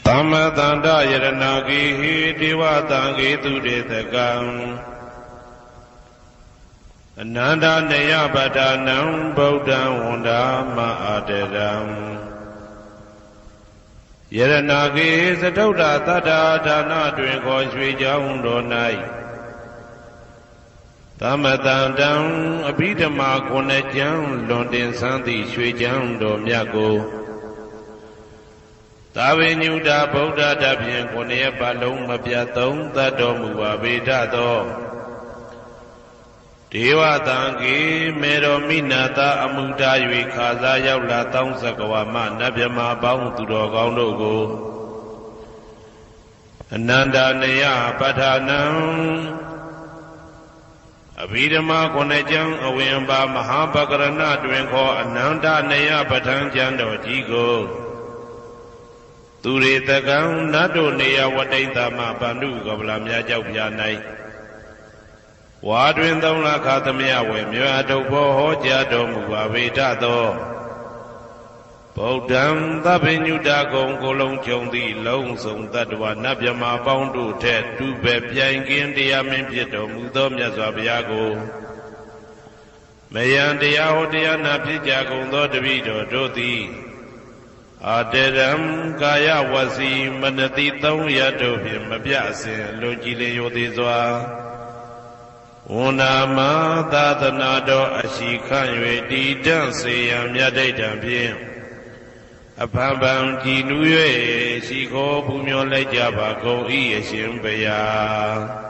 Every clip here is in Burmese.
Tama tanda yaranagi hi diva tangi tudetagam Ananda naya badanam Buddha wanda ma'adaram Yaranagi satauda tada dana dwinko shwe jaun donai Tama tandam abhidama konajam Londin santi shwe jaun do myago Tavinyuda Buddha Dabyan Konya Palung Mabyatung Tado Muva Vedado Deva Tangi Mero Minata Amuda Yui Kaza Yaula Tong Sakawama Nabyama Baung Turo Gaunogo Ananda Naya Padhanam Abhidama Konajang Awiyamba Mahapakarana Dwenko Ananda Naya Padhan Jando Jigo Turetagam Nado Nea Wadaitama Bandu Gablamya Jaupianai Wadwindam Lakatamia Wemyado Hoja Domuva Vedado Bodam Tabinuda Gong Golong Jondi Long Song Tadwa Nabyama Boundu Ted Dube Piangin Diamin Pieto Mudom Yazabiago Mayan Diao Diana Pijago Dodavido Doti Aderam Gaya Wasi Manati Tong Yadobim Mabiasin Lojile Yodizwa Unama Dadanado Ashikanwe Didan Sayam Yadaitan Pim Apambam Jinue Shiko Bumyo Lejaba Go Ieshim Baya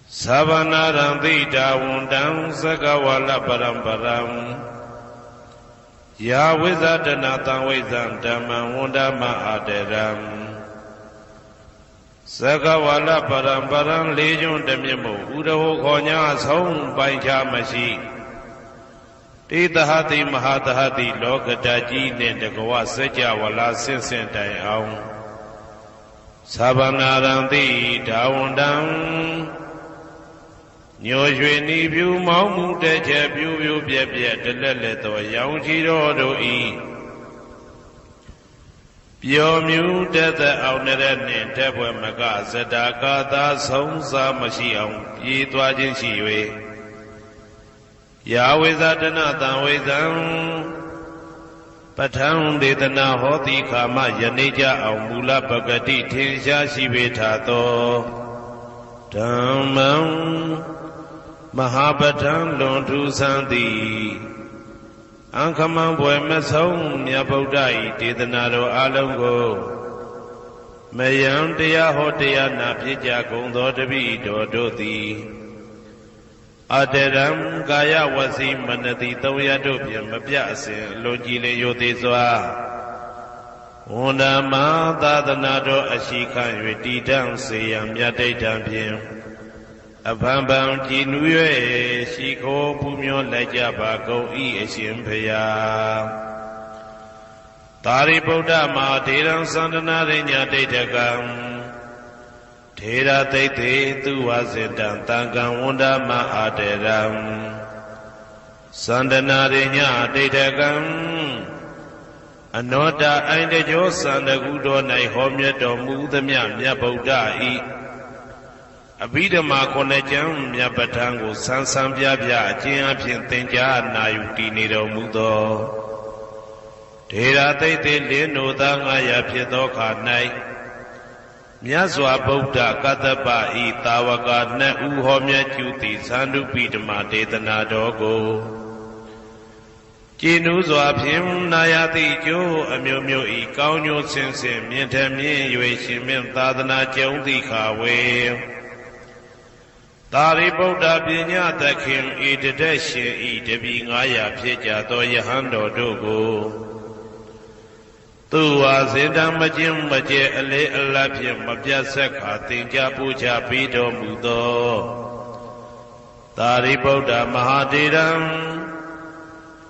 Savanaram Dita Wundam Sakawala Param Ya Wizadana Tawizam Dhamma Wundama Aderam Sakawala Param Legion Demimu Udaho Konya Song Bancha Mashi Titahati Mahatahati Lokataji Nendagawa Seja Wala Sinsen Dayang Sabanaranti Dawundam Nyoshweni View Mamu Deja View Bia Deleleto Yaunjiro Do E Piomu Deta Auneren Tebwe Maga Zedaka Da Songsa Mashiam Yitwajin Shiwe Yahwezadana Tanwezam Patang Detana Hoti Kama Yanija Aumula Bagati Tinsha Shivetato Dhammam Mahabhatan Lontu Santi Ankamam Boemasong Nyabodai Titanado Alongo Mayam Dea Hotea Napija Gondo Devi Dodoti Aderam Gaya Wasi Manati Toyadopiam Mabiasin Lojile Yodizwa Unama Dadanado Ashikan Yudidam Sayam Yadaitan Pim Abambam Jinue Shiko Pumyo Lejaba Go Ieshim Paya Tari Buddha Ma Tiram Sandana Rinya Detakam Tera Tete Tuwazidan Tangam Wundama Aderam Sandana Rinya Detakam Anoda Aindejo Sandagudo Nai Homya Domu Damya Mya Buddha I Abhidama Konajam Yabatango Sansam Yabya Jian Tenja Nayuti Nido Mudo Tera Tete Lino Dangaya Piedoka Nai Myazwa Buddha Kataba I Tawaka Ne Uhomya Juti Sandu Pidama Detana Dogo Jinuzwa Pim Nayati Jo Amyomyo I Kaunyo Sense Mientamien Yue Shimim Tadana Jondi Kawe Tari Buddha Binya Takim Idadeshin Idabi Ngaya Pija Do Yahando Dogo Tua Zindam Majim Maje Ale Alapim Mabjasaka Tinja Puja Pido Mudo Tari Buddha Mahadiram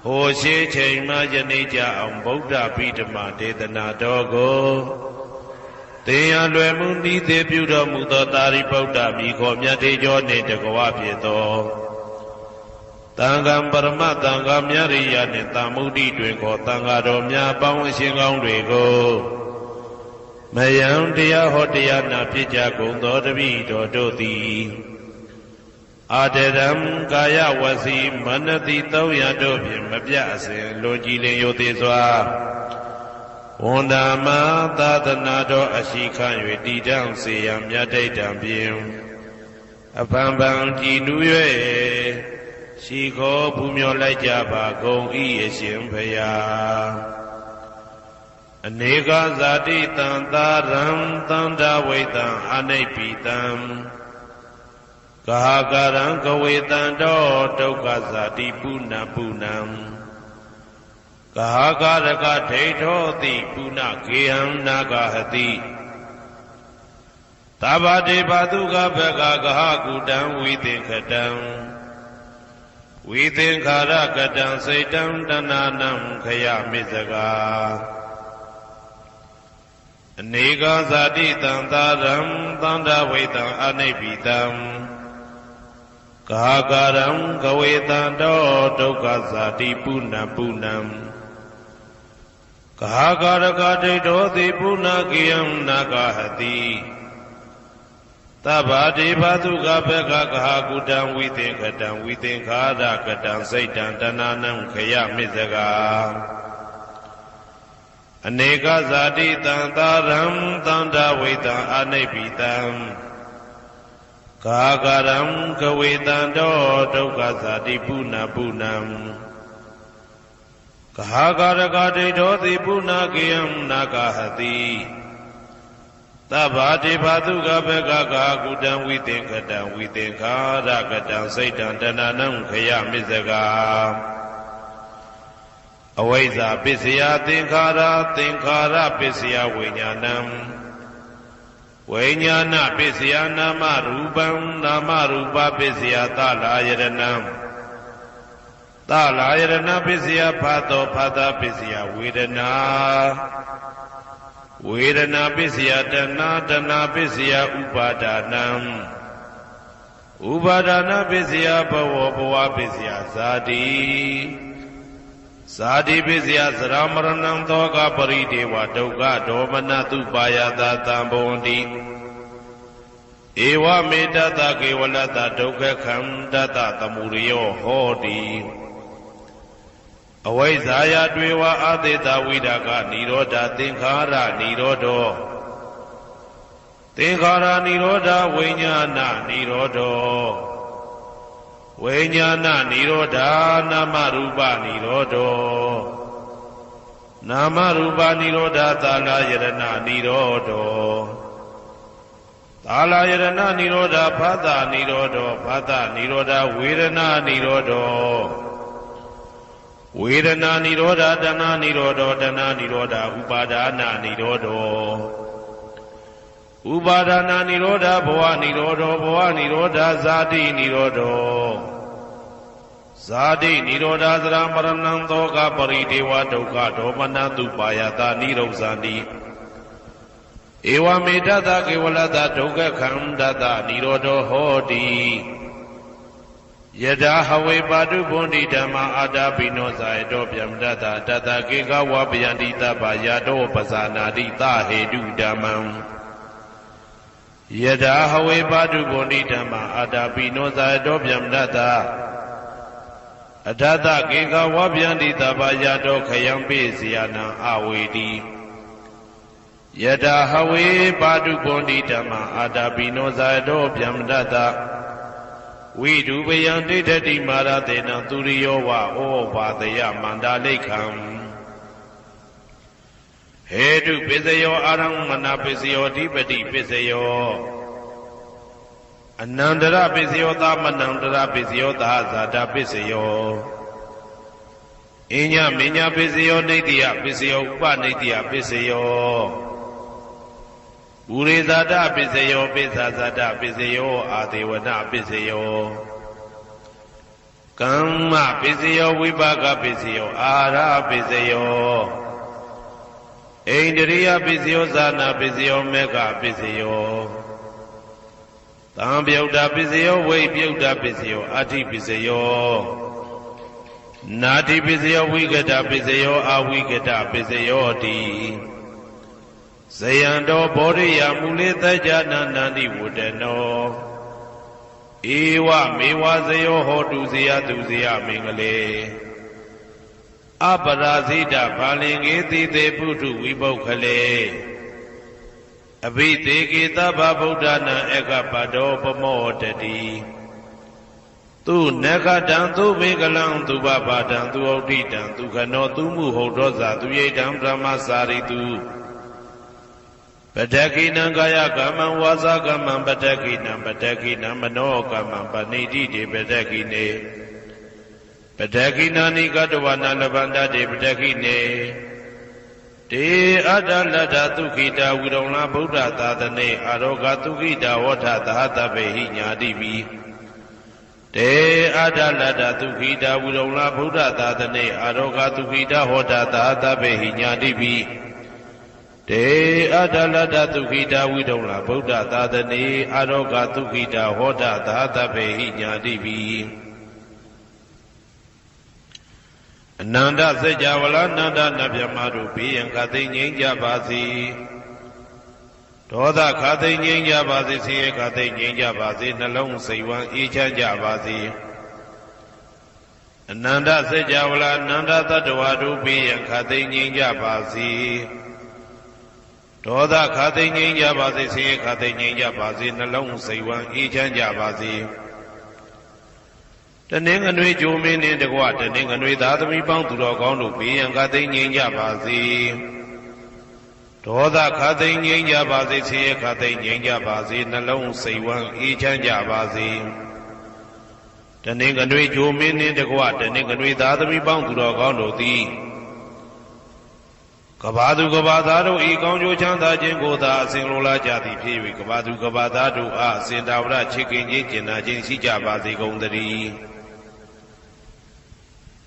Hoshe Chema Janija Buddha Pidama Dedana Dogo Teya Lwemundi Debuda Muda Tari Buddha Miko Myatejo Netagawa Pieto Tangam Parama Tangam Yariya Netamudi Twinko Tangado Mya Pang Shingong Rego မယံတရားဟောတရားနာဖြစ်ကြကုန်သောတပည့်တော်တို့သည်အာတရံကာယဝစီမနတိ300တို့ဖြင့်မပြတ်အစဉ်လွန်ကြည်လင်ရိုသေစွာဝန်တာမသာသနာတော်အရှိခံ၍တည်တံ့စေရန်မြတ်တိတ်တံဖြင့်အဖန်ဖန်ကြည်နူး၍ရှိခေါ်ပူမျောလိုက်ကြပါကုန်၏အရှင်ဘုရားအနေကဇာတိတံသာရံသန္တာဝိတံအနိဗ္ဗိတံဂဟာကာရံကဝေတံတောဒုက္ခဇာတိပုဏ္ဏပုဏ္ဏံဂဟာကာရကဒိဋ္ဌောတိပုဏ္ဏဂေဟံနာဂဟတိသဗ္ဗတေဘသုကဘဂဂဟကုတံဝိသင်္ခတံဝိသင်္ခာရကတံစိတ်တံတဏနံခယမိစကာအနေကဇာတိတံသာရံသန္တာဝိတံအနိဗ္ဗိတံဂဟာကာရံကဝေတံတောဒုက္ခဇာတိပုဏ္ဏပုဏ္ဏံဂဟာကာရကဒိဋ္ဌောတိပုဏ္ဏဂေယံနာဂဟတိသဗ္ဗတေဘသုကဘဂဂဟာကုတံဝိသင်္ခတံဝိသင်္ခာရကတံစိတ်တံတဏနံခယမိစကာအနေကဇာတိတံသာရံသန္တာဝိတံအနိဗ္ဗိတံဂဟာကာရံကဝေတံတောဒုက္ခဇာတိပုဏ္ဏပုဏ္ဏံဂဟာကာရကဒိဋ္ဌောတိပုဏ္ဏဂေယံနာဂဟတိသဗ္ဗတေဘသုကဘဂဂဟာကုတံဝိသင်္ခတံဝိသင်္ခာရကတံစိတ်တံတဏနံခယမိစကာအဝိဇ္ဇာပစ္စယသင်္ခါရသင်္ခါရပစ္စယဝိညာဏံဝိညာဏပစ္စယနာမရူပံနာမရူပပစ္စယသလာယရဏံသလာယရဏပစ္စယဖာတောဖာတာပစ္စယဝေဒနာဝေဒနာပစ္စယတဏတဏပစ္စယဥပါဒနာဥပါဒနာပစ္စယဘဝဘဝပစ္စယဇာတိဇာတိပစ္စယသရမရဏံသောကပရိဒေဝဒုက္ခဒေါမနတုပါယတာတံဘဝန္တိဧဝမေတ္တကေဝလတ္တဒုက္ခခန္တတသမုရိယောဟောတိအဝိဇ္ဇာယတွေဝအာသေတဝိဒကနိရောဓသင်္ခါရနိရောဓောသင်္ခါရနိရောဓဝိညာဏနိရောဓောဝိညာဏနိရောဓနာမရူပနိရောဓောနာမရူပနိရောဓသာလယရဏနိရောဓောသာလယရဏနိရောဓဖသနိရောဓောဖသနိရောဓဝေဒနာနိရောဓောဝေဒနာနိရောဓတဏနိရောဓောတဏနိရောဓဥပါဒနာနိရောဓောဥပါဒနာနိရောဓဘဝနိရောဓောဘဝနိရောဓဇာတိနိရောဓောဇာတိနိရောဓသရမရဏံသောကပရိဒေဝဒုက္ခဒေါမနတုပါယတာနိရောဇာတိဧဝမေတ္တကေဝလတ္တဒုက္ခခန္တတနိရောဓောဟောတိယထာဟဝေပါတုဗုန်တိဓမ္မာအာတာပိနောဇာယတောဗျမတတတတကေကဝပယန္တိတပယတောပဇာနာတိသဟေတုဓမ္မံယထာဟဝေပါတုဗုန်တိဓမ္မာအာတာပိနောဇာယတောဗျမတတအထတကေကဝပယန္တိတပယတောခယံပိစီယနံအဝေတိယထာဟဝေပါတုဗုန်တိဓမ္မာအာတာပိနောဇာယတောဗျမတတဝိဒုပယံဒိဋ္ဌတိမာရတေနံသူရိယောဝဩဘာတယမန္တာလိခံဟေတုပစ္စယောအာရမဏပစ္စယောဓိပတိပစ္စယောအနန္တရပစ္စယောသမနန္တရပစ္စယောသဟဇာတပစ္စယောအညမညပစ္စယောနေတိယပစ္စယောဥပနေတိယပစ္စယောဥရိဇာတပစ္စယောပိစ္ဆာဇာတပစ္စယောအာဒေဝနပစ္စယောကမ္မပစ္စယောဝိပါကပစ္စယောအာရပစ္စယောဣန္ဒရိယပစ္စယောဇာနာပစ္စယောမေဃပစ္စယောသံပြုတ်တာပစ္စယောဝိပြုတ်တာပစ္စယောအာတိပစ္စယောနာတိပစ္စယောဝိကတပစ္စယောအာဝိကတပစ္စယောတိ ဇယံတော်ဘောရိယမူလေတကြနန္တန္တိဝတ္တနောဧဝမေဝဇယောဟောတုဇယတုဇယမင်္ဂလေအပရာဇိတဘာလင်္ကေတိတေပုထုဝိပုခ္ခလေအဘိသေကေသဗ္ဗဗုဒ္ဓနာဧကပတောပမောတတိသူနဂတံသူဘေကလံသူဘဘာတံသူဩဋ္ဌိတံသူခနောသူမှုဟုတ်သောဇာသူရိတံဗြဟ္မစာရိတုပတ္တကိနံကာယကမ္မံဝါစာကမ္မံပတ္တကိနံပတ္တကိနံမနောကမ္မံပဏိတိတေပတ္တကိနေပတ္တကိနာနိကတဝနာလဗန္တတေပတ္တကိနေတေအတ္တလတ္ထသုခိတာဝိရုံလဗုဒ္ဓသာသနေအာရောဂသုခိတာဝဋ္ဌသဟတပေဟိညာတိပိတေအတ္တလတ္ထသုခိတာဝိရုံလဗုဒ္ဓသာသနေအာရောဂသုခိတာဟောတာသဟတပေဟိညာတိပိတေအတ္တလတ္ထသုခိတာဝိရုံလဗုဒ္ဓသာသနေအာရောဂသုခိတာဟောတာသဟတပေဟိညာတိပိအနန္တစัจ java လာနန္ဒနဗျမတို့ဘေးရန်ခသိငြိမ်းကြပါစေဒေါသခသိငြိမ်းကြပါစေဆင်းရဲခသိငြိမ်းကြပါစေနှလုံးစိတ်ဝမ်းအေးချမ်းကြပါစေအနန္တစัจ java လာနန္ဒတတ္တဝါတို့ဘေးရန်ခသိငြိမ်းကြပါစေဒေါသခသိငြိမ်းကြပါစေဆင်းရဲခသိငြိမ်းကြပါစေနှလုံးစိတ်ဝမ်းအေးချမ်းကြပါစေတနင်္ဂနွေဂျိုမင်းနှင့်တကွတနင်္ဂနွေသားသမီးပေါင်းသူတော်ကောင်းတို့ဘေးရန်ခသိငြိမ်းကြပါစေဒေါသခသိငြိမ်းကြပါစေဆင်းရဲခသိငြိမ်းကြပါစေနှလုံးစိတ်ဝမ်းအေးချမ်းကြပါစေတနင်္ဂနွေဂျိုမင်းနှင့်တကွတနင်္ဂနွေသားသမီးပေါင်းသူတော်ကောင်းတို့သည်ကဘာသူကဘာသားတို့ဤကောင်းကျိုးချမ်းသာခြင်းကိုသာအစဉ်လိုလားကြသည်ဖြစ်၍ကဘာသူကဘာသားတို့အားအစဉ်တာဝရချစ်ခင်ခြင်းကျင်နာခြင်းရှိကြပါစေကုန်သတည်း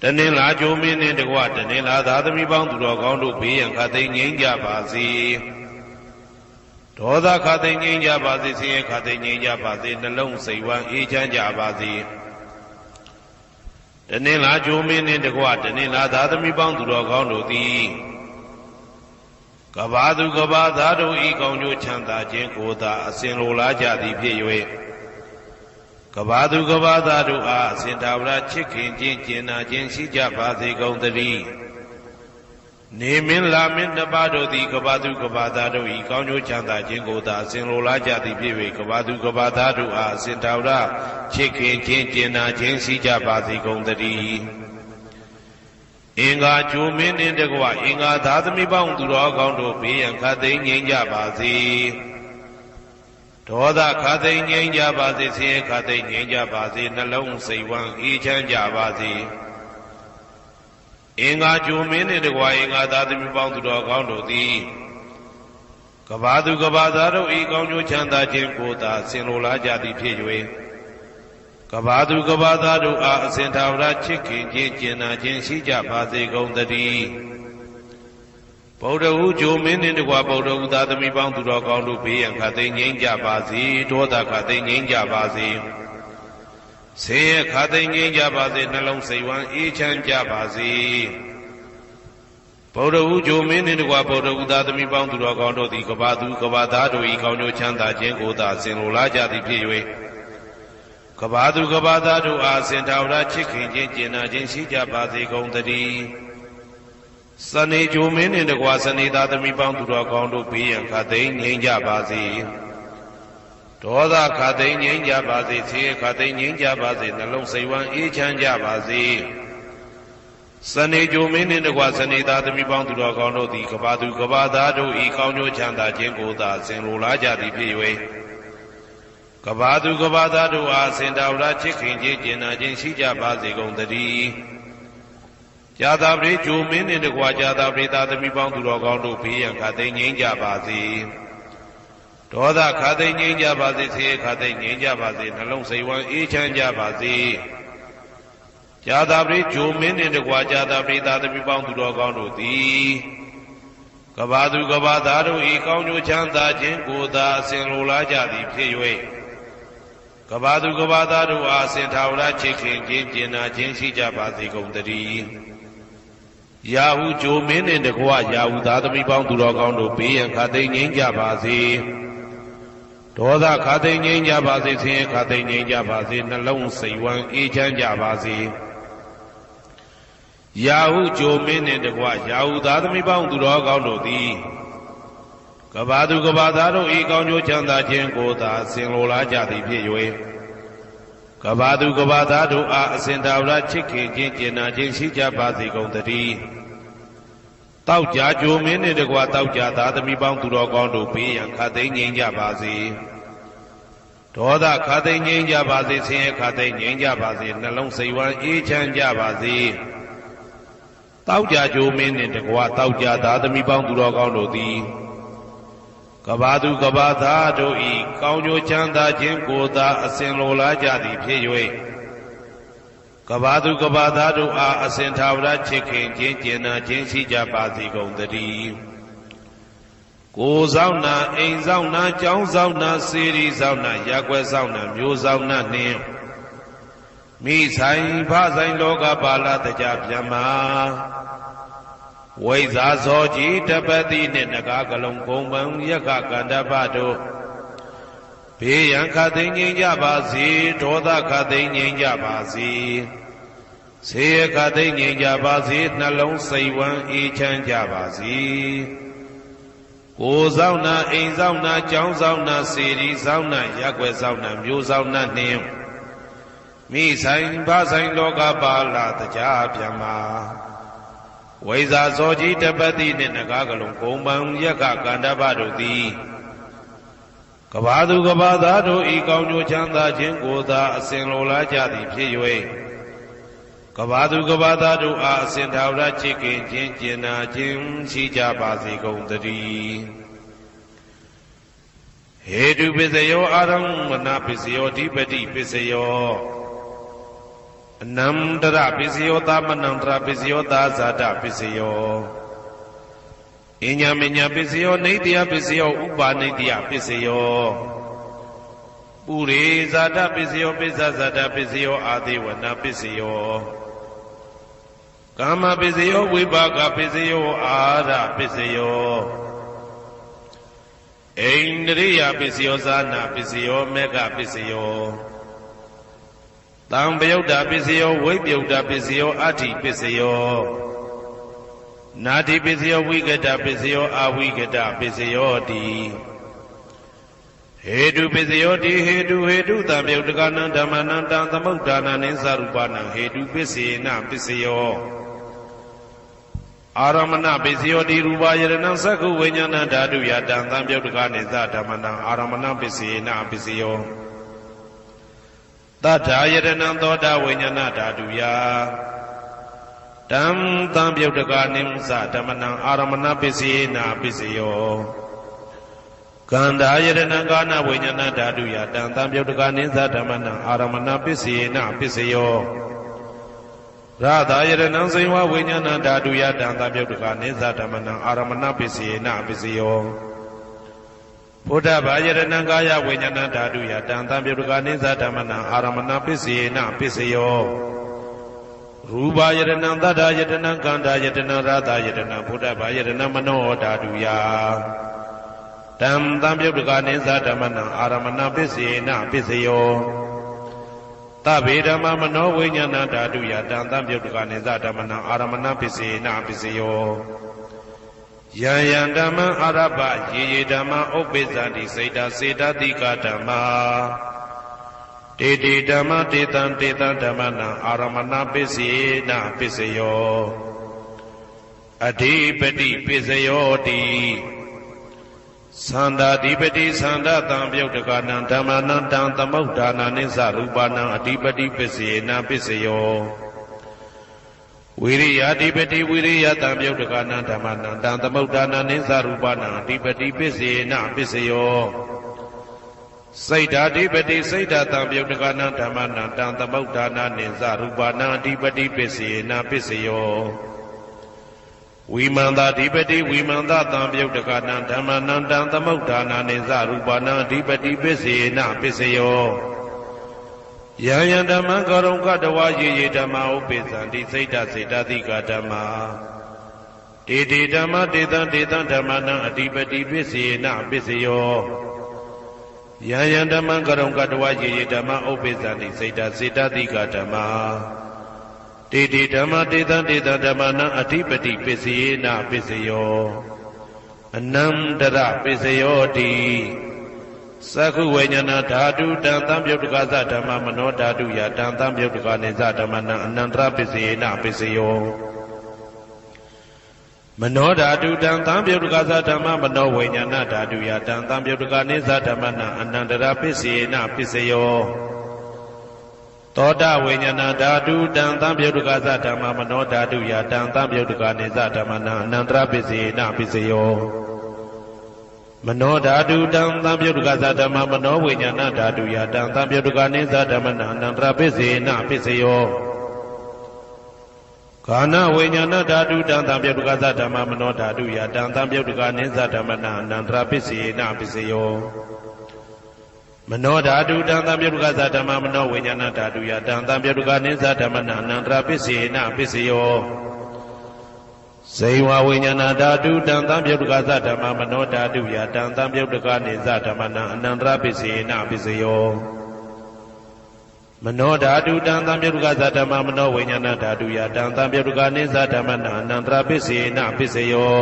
တနင်္လာဂျိုမင်းနှင့်တကွတနင်္လာသားသမီးပေါင်းသူတော်ကောင်းတို့ဘေးရန်ခသိငြိမ်းကြပါစေဒေါသခသိငြိမ်းကြပါစေဆင်းရဲခသိငြိမ်းကြပါစေနှလုံးစိတ်ဝမ်းအေးချမ်းကြပါစေတနင်္လာဂျိုမင်းနှင့်တကွတနင်္လာသားသမီးပေါင်းသူတော်ကောင်းတို့သည်ကဘာသူကဘာသားတို့ဤကောင်းကျိုးချမ်းသာခြင်းကိုသာအစဉ်လိုလားကြသည်ဖြစ်၍ကဘာသူကဘာသားတို့အားအစဉ်တာဝရချစ်ခင်ခြင်းကျင်နာခြင်းရှိကြပါစေကုန်သတည်းနေမင်းလာမင်းနှစ်ပါးတို့သည်ကဘာသူကဘာသားတို့ဤကောင်းကျိုးချမ်းသာခြင်းကိုသာအစဉ်လိုလားကြသည်ဖြစ်၍ကဘာသူကဘာသားတို့အားအစဉ်တာဝရချစ်ခင်ခြင်းကျင်နာခြင်းရှိကြပါစေကုန်သတည်းအင်္ဂါဂျိုမင်းနှင့်တကွအင်္ဂါသားသမီးပေါင်းသူတော်ကောင်းတို့ဘေးရန်ခသိငြိမ်းကြပါစေဒေါသခသိငြိမ်းကြပါစေဆင်းရဲခသိငြိမ်းကြပါစေနှလုံးစိတ်ဝမ်းအေးချမ်းကြပါစေအင်္ဂါဂျိုမင်းနှင့်တကွအင်္ဂါသားသမီးပေါင်းသူတော်ကောင်းတို့သည်ကဘာသူကဘာသားတို့ဤကောင်းကျိုးချမ်းသာခြင်းကိုသာဆင်လိုလားကြသည်ဖြစ်၍ကဘာသူကဘာသားတို့အားအစဉ်ထာဝရချစ်ခင်ခြင်းကျင်နာခြင်းရှိကြပါစေကုန်သတည်းဗုဒ္ဓဟူဂျိုမင်းနှင့်တကွဗုဒ္ဓဟူသားသမီးပေါင်းသူတော်ကောင်းတို့ဘေးရန်ခသိငြိမ်းကြပါစေဒေါသခသိငြိမ်းကြပါစေဆင်းရဲခသိငြိမ်းကြပါစေနှလုံးစိတ်ဝမ်းအေးချမ်းကြပါစေဗုဒ္ဓဟူဂျိုမင်းနှင့်တကွဗုဒ္ဓဟူသားသမီးပေါင်းသူတော်ကောင်းတို့သည်ကဘာသူကဘာသားတို့၏ကောင်းကျိုးချမ်းသာခြင်းကိုသာဆင်လိုလားကြသည်ဖြစ်၍ကဘာသူကဘာသားတို့အားစင်တာဝရချစ်ခင်ခြင်းကျင်နာခြင်းရှိကြပါစေကုန်သတည်းစနေဂျိုမင်းနှင့်တကွစနေသားသမီးပေါင်းသူတော်ကောင်းတို့ဘေးရန်ခသိငြိမ်းကြပါစေဒေါသခသိငြိမ်းကြပါစေဆင်းရဲခသိငြိမ်းကြပါစေနှလုံးစိတ်ဝမ်းအေးချမ်းကြပါစေစနေဂျိုမင်းနှင့်တကွစနေသားသမီးပေါင်းသူတော်ကောင်းတို့သည်ကဘာသူကဘာသားတို့ဤကောင်းကျိုးချမ်းသာခြင်းကိုသာဆင်လိုလားကြသည်ဖြစ်၍ကဘာသူကဘာသားတို့အားစင်တာဝရချစ်ခင်ခြင်းကျင်နာခြင်းရှိကြပါစေကုန်သတည်းဇာတာပရိဂျိုမင်းနှင့်တကွာဇာတာပရိသားသမီးပေါင်းသူတော်ကောင်းတို့ဘေးရန်ခသိငြိမ်းကြပါစေဒေါသခသိငြိမ်းကြပါစေဆင်းရဲခသိငြိမ်းကြပါစေနှလုံးစိတ်ဝမ်းအေးချမ်းကြပါစေဇာတာပရိဂျိုမင်းနှင့်တကွာဇာတာပရိသားသမီးပေါင်းသူတော်ကောင်းတို့သည်ကဘာသူကဘာသားတို့ဤကောင်းကျိုးချမ်းသာခြင်းကိုသာအစဉ်လိုလားကြသည်ဖြစ်၍ကဘာသူကဘာသားတို့အားစင်ထာဝရချစ်ခင်ခြင်းကျင်နာခြင်းရှိကြပါစေကုန်သတည်း ရာဟုဂျိုမင်းနှင့်တကွရာဟုသားသမီးပေါင်းသူတော်ကောင်းတို့ဘေးရန်ခါသိမ်းငြိမ်းကြပါစေဒေါသခါသိမ်းငြိမ်းကြပါစေဆင်းရဲခါသိမ်းငြိမ်းကြပါစေနှလုံးစိတ်ဝမ်းအေးချမ်းကြပါစေရာဟုဂျိုမင်းနှင့်တကွရာဟုသားသမီးပေါင်းသူတော်ကောင်းတို့သည်ကဘာသူကဘာသားတို့ဤကောင်းကျိုးချမ်းသာခြင်းကိုသာဆင်လိုလားကြသည်ဖြစ်၍ကဘာသူကဘာသားတို့အားအစဉ်သာဝရချစ်ခင်ခြင်းကျင်နာခြင်းရှိကြပါစေကုန်သတည်းတောက်ကြကြိုမင်းနှင့်တကွတောက်ကြသားသမီးပေါင်းသူတော်ကောင်းတို့ဘေးရန်ခါသိမ်းငြိမ်းကြပါစေဒေါသခါသိမ်းငြိမ်းကြပါစေဆင်းရဲခါသိမ်းငြိမ်းကြပါစေနှလုံးစိတ်ဝမ်းအေးချမ်းကြပါစေတောက်ကြကြိုမင်းနှင့်တကွတောက်ကြသားသမီးပေါင်းသူတော်ကောင်းတို့သည်ကဘာသူကဘာသားတို့ဤကောင်းကျိုးချမ်းသာခြင်းကိုသာအစဉ်လိုလားကြသည်ဖြစ်၍ကဘာသူကဘာသားတို့အားအစဉ်သာဝရချစ်ခင်ခြင်းကျင်နာခြင်းရှိကြပါစေကုန်သတည်းကိုယ်ဆောင်နာအိမ်ဆောင်နာကျောင်းဆောင်နာစေရီဆောင်နာရပ်ကွက်ဆောင်နာမျိုးဆောင်နာနှင့်မိဆိုင်ဖဆိုင်လောကပါဠတကြဗျမဝိဇာဇောကြီးတပတိနှင့်နဂါကလုံးကုံပံယက္ခကန္တပတို့ဘေးရန်ခသိမ်းငြိမ်းကြပါစေဒေါသခသိမ်းငြိမ်းကြပါစေဆေးခသိမ်းငြိမ်းကြပါစေနှလုံးစိတ်ဝမ်းအေးချမ်းကြပါစေကိုယ်ဆောင်နာအိမ်ဆောင်နာကျောင်းဆောင်နာစေရီဆောင်နာရပ်ွယ်ဆောင်နာမျိုးဆောင်နာနှင့်မိဆိုင်ဖဆိုင်လောကပါဠတကြဗျမဝိဇာဇောကြီးတပတိနှင့်နဂါကလုံးကုံပံယက္ခကန္တပတို့သည်ကဘာသူကဘာသားတို့ဤကောင်းကျိုးချမ်းသာခြင်းကိုသာအစဉ်လိုလားကြသည်ဖြစ်၍ကဘာသူကဘာသားတို့အားအစဉ်သာဝရချစ်ခင်ခြင်းကျင်နာခြင်းရှိကြပါစေကုန်သတည်းဟေတုပစ္စယောအာရမဏပစ္စယောဓိပတိပစ္စယောအနန္တရပစ္စယောသမနန္တရပစ္စယောသာဇာတပစ္စယောအညမညပစ္စယောနေတယပစ္စယောဥပါနေတယပစ္စယောပုရိဇာတပစ္စယောပိစ္ဆဇာတပစ္စယောအာသေဝနာပစ္စယောကာမပစ္စယောဝိပါကပစ္စယောအာရပစ္စယောဣန္ဒရိယပစ္စယောဇာနာပစ္စယောမေဃပစ္စယောတံပယုတ်တာပစ္စယောဝိပယုတ်တာပစ္စယောအဋ္ဌိပစ္စယောနာတိပစ္စယောဝိကတပစ္စယောအဝိကတပစ္စယောတိဟေတုပစ္စယောတိဟေတုတံပယုတ်တကနံဓမ္မနံတံသမုဒ္ဒါနံနိသရူပနံဟေတုပစ္စေနပစ္စယောအာရမဏပစ္စယောတိရူပယရဏံသက္ခုဝိညာဏဓာတုယတံသံပယုတ်တကနိသဓမ္မနံအာရမဏပစ္စေနပစ္စယောတထာယရဏံသောတာဝိညာဏဓာတုယတံသံပယုတ်တကနိသဓမ္မနံအာရမဏပစ္စေနပစ္စယောကန္တာယရဏံကာနဝိညာဏဓာတုယတံသံပယုတ်တကနိသဓမ္မနံအာရမဏပစ္စေနပစ္စယောရသာယရဏံဇိဝဝိညာဏဓာတုယတံသံပယုတ်တကနိသဓမ္မနံအာရမဏပစ္စေနပစ္စယောဘုဒ္ဓဘာယရဏံကာယဝိညာဏဓာတုယတံသံပယုတ်တကနိသဓမ္မနံအာရမဏပစ္စေနပစ္စယောရူပယရဏံသတ္တယတနံကန္တာယတနံရသာယတနံဘုဒ္ဓဘာယရဏံမနောဓာတုယတံသံပယုတ်တကနိသဓမ္မနံအာရမဏပစ္စေနပစ္စယောသဗ္ဗေဓမ္မမနောဝိညာဏဓာတုယတံသံပယုတ်တကနိသဓမ္မနံအာရမဏပစ္စေနပစ္စယောယံယံဓမ္မအာရပယေယေဓမ္မဥပ္ပိသန္တိစေတစေတတိကဓမ္မာတေတေဓမ္မတေတံဓမ္မနံအာရမဏပစ္စေနပစ္စယောအဓိပတိပစ္စယောတိသန္တာဓိပတိသန္တာတံပယုတ်တကနံဓမ္မနံတံသမုဒ္ဒါနနိသရူပနံအဓိပတိပစ္စေနပစ္စယောဝိရိယဓိပတိဝိရိယတံပယုတ်တကနံဓမ္မနံတံသမုဒ္ဒါနနိသရူပနံအဓိပတိပစ္စေနပစ္စယောစိတ်ဓာဓိပတိစိတ်ဓာတံပယုတ်တကနံဓမ္မနံတံသမုဒ္ဒါနနိသရူပနံအဓိပတိပစ္စေနပစ္စယောဝိမန္တာဓိပတိဝိမန္တတံပယုတ်တကနံဓမ္မနံတံသမုဒ္ဒါနနိသရူပနံအဓိပတိပစ္စေနပစ္စယောယံယံဓမ္မံကရုံကတဝါယေယေဓမ္မဥပ္ပိသန္တိစိတ်ဓာစေတသိကဓမ္မာ တေတေဓမ္မတေတံတေတံဓမ္မနံအဓိပတိပစ္စေနပစ္စယောယံယံဓမ္မံကရုံကတဝယေယေဓမ္မဥပ္ပိသန္တိစိတ်တစေတတိကဓမ္မတေတေဓမ္မတေတံတေတံဓမ္မနံအဓိပတိပစ္စေနပစ္စယောအနန္တရပစ္စယောတိသက္ခုဝိညာဏဓာတုတံသံပြုတ်တကသဓမ္မမနောဓာတုယတံသံပြုတ်တကနေသဓမ္မနံအနန္တရပစ္စေနပစ္စယောမနောဓာတုတံသံပြုတ်တကသဓမ္မမနောဝိညာဏဓာတုယတံသံပြုတ်တကနေသဓမ္မနံအနန္တရပစ္စေနပစ္စယောသောတဝိညာဏဓာတုတံသံပြုတ်တကသဓမ္မမနောဓာတုယတံသံပြုတ်တကနေသဓမ္မနံအနန္တရပစ္စေနပစ္စယောမနောဓာတုတံသံပြုတ်တကသဓမ္မမနောဝိညာဏဓာတုယတံသံပြုတ်တကနေသဓမ္မနံအနန္တရပစ္စေနပစ္စယောခန္ဓာဝိညာဏဓာတုတံသံပြုတ်တကသဓမ္မမနောဓာတုယတံသံပြုတ်တကနေသဓမ္မနံအနန္တရပစ္စေနပစ္စယောမနောဓာတုတံသံပြုတ်တကသဓမ္မမနောဝိညာဏဓာတုယတံသံပြုတ်တကနေသဓမ္မနံအနန္တရပစ္စေနပစ္စယောဇေဝဝိညာဏဓာတုတံသံပြုတ်တကသဓမ္မမနောဓာတုယတံသံပြုတ်တကနေသဓမ္မနံအနန္တရပစ္စေနပစ္စယောမနောဓာတုတံသံပြုတ်တကသဓမ္မမနောဝိညာဏဓာတုယတံသံပြုတ်တကနေသဓမ္မနံအနန္တရပစ္စေနပစ္စယော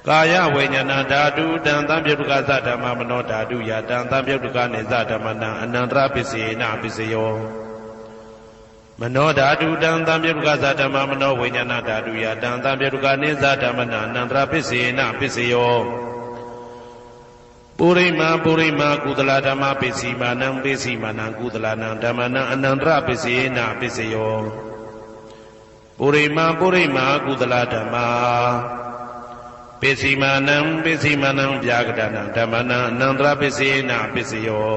ကာယဝိညာဏဓာတုတံသံပြုတ်တကသဓမ္မမနောဓာတုယတံသံပြုတ်တကနေသဓမ္မနံအနန္တရပစ္စေနပစ္စယောမနောဓာတုတံသံပြုတ်တကသဓမ္မမနောဝိညာဏဓာတုယတံသံပြုတ်တကနေသဓမ္မနံအနန္တရပစ္စေနပစ္စယောပုရိမာပုရိမာကုသလဓမ္မပစ္စည်းမာနံပစ္စည်းမာနံကုသလနံဓမ္မနံအနန္တရပစ္စေနပစ္စယောပုရိမာပုရိမာကုသလဓမ္မပစ္စည်းမာနံပစ္စည်းမာနံဗျာကတနံဓမ္မနံအနန္တရပစ္စေနပစ္စယော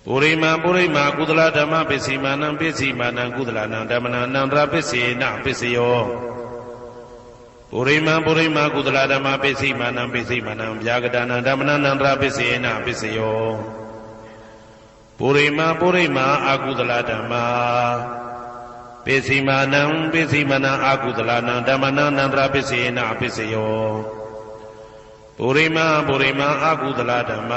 ပုရိမာပုရိမာကုသလဓမ္မပစ္စည်းမာနံပစ္စည်းမာနံကုသလနံဓမ္မနံအနန္တရပစ္စေနပစ္စယောပုရိမာပုရိမာကုသလဓမ္မပစ္စည်းမာနံပစ္စည်းမာနံဗျာကတနံဓမ္မနံအနန္တရပစ္စေနပစ္စယောပုရိမာပုရိမာအကုသလဓမ္မပစ္စည်းမာနံပစ္စည်းမာနံအကုသလနံဓမ္မနံအနန္တရပစ္စေနပစ္စယောပုရိမာပုရိမာအကုသလဓမ္မ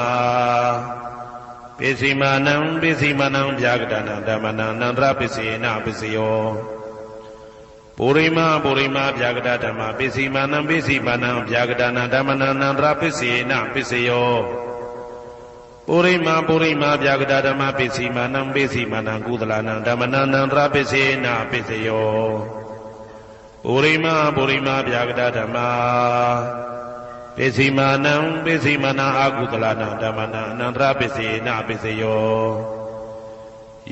ပစ္စည်းမာနံပစ္စည်းမာနံဗျာကတနံဓမ္မနံအနန္တရပစ္စေနပစ္စယောပုရိမာပုရိမာဗျာကတဓမ္မပစ္စည်းမာနံပစ္စည်းမာနံဗျာကတနံဓမ္မနံအနန္တရပစ္စေနပစ္စယောပုရိမာပုရိမာဗျာကတဓမ္မပစ္စည်းမာနံပစ္စည်းမာနံကုသလနံဓမ္မနံအနန္တရပစ္စေနပစ္စယောပုရိမာပုရိမာဗျာကတဓမ္မပစ္စည်းမာနံပစ္စည်းမာနံအကုသလနံဓမ္မနံအနန္တရပစ္စေနပစ္စယော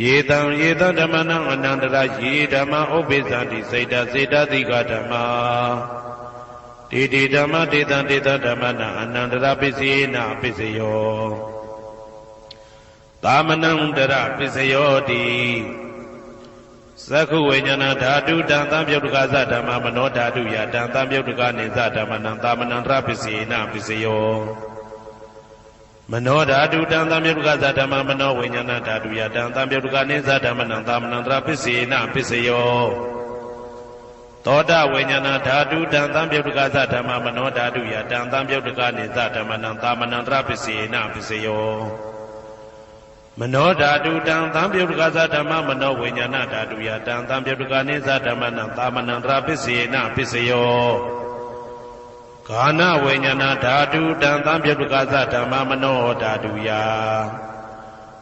ယေတံယေတံဓမ္မနံအနန္တရယေဓမ္မဥပ္ပိသန္တိစိတ်တစေတတိကဓမ္မတေတေဓမ္မတေတံတေတံဓမ္မနံအနန္တရပစ္စေနပစ္စယောသာမနံတရပစ္စယောတိသက္ခုဝိညာဏဓာတုတံသံပြုတ်တကသဓမ္မမနောဓာတုယတံသံပြုတ်တကနေသဓမ္မနံသာမနံတရပစ္စေနပစ္စယောမနောဓာတုတံသံပြုတ်တကသဓမ္မမနောဝိညာဏဓာတုယတံသံပြုတ်တကနေသဓမ္မနံသာမနံတရပစ္စေနပစ္စယောသောတဝိညာဏဓာတုတံသံပြုတ်တကသဓမ္မမနောဓာတုယတံသံပြုတ်တကနေသဓမ္မနံသာမနံတရပစ္စေနပစ္စယောမနောဓာတုတံသံပြုတ်တကသဓမ္မမနောဝိညာဏဓာတုယတံသံပြုတ်တကနေသဓမ္မနံသာမနံတရပစ္စေနပစ္စယောခန္ဓာဝိညာဏဓာတုတံသံပြုတ်တကသဓမ္မမနောဓာတုယ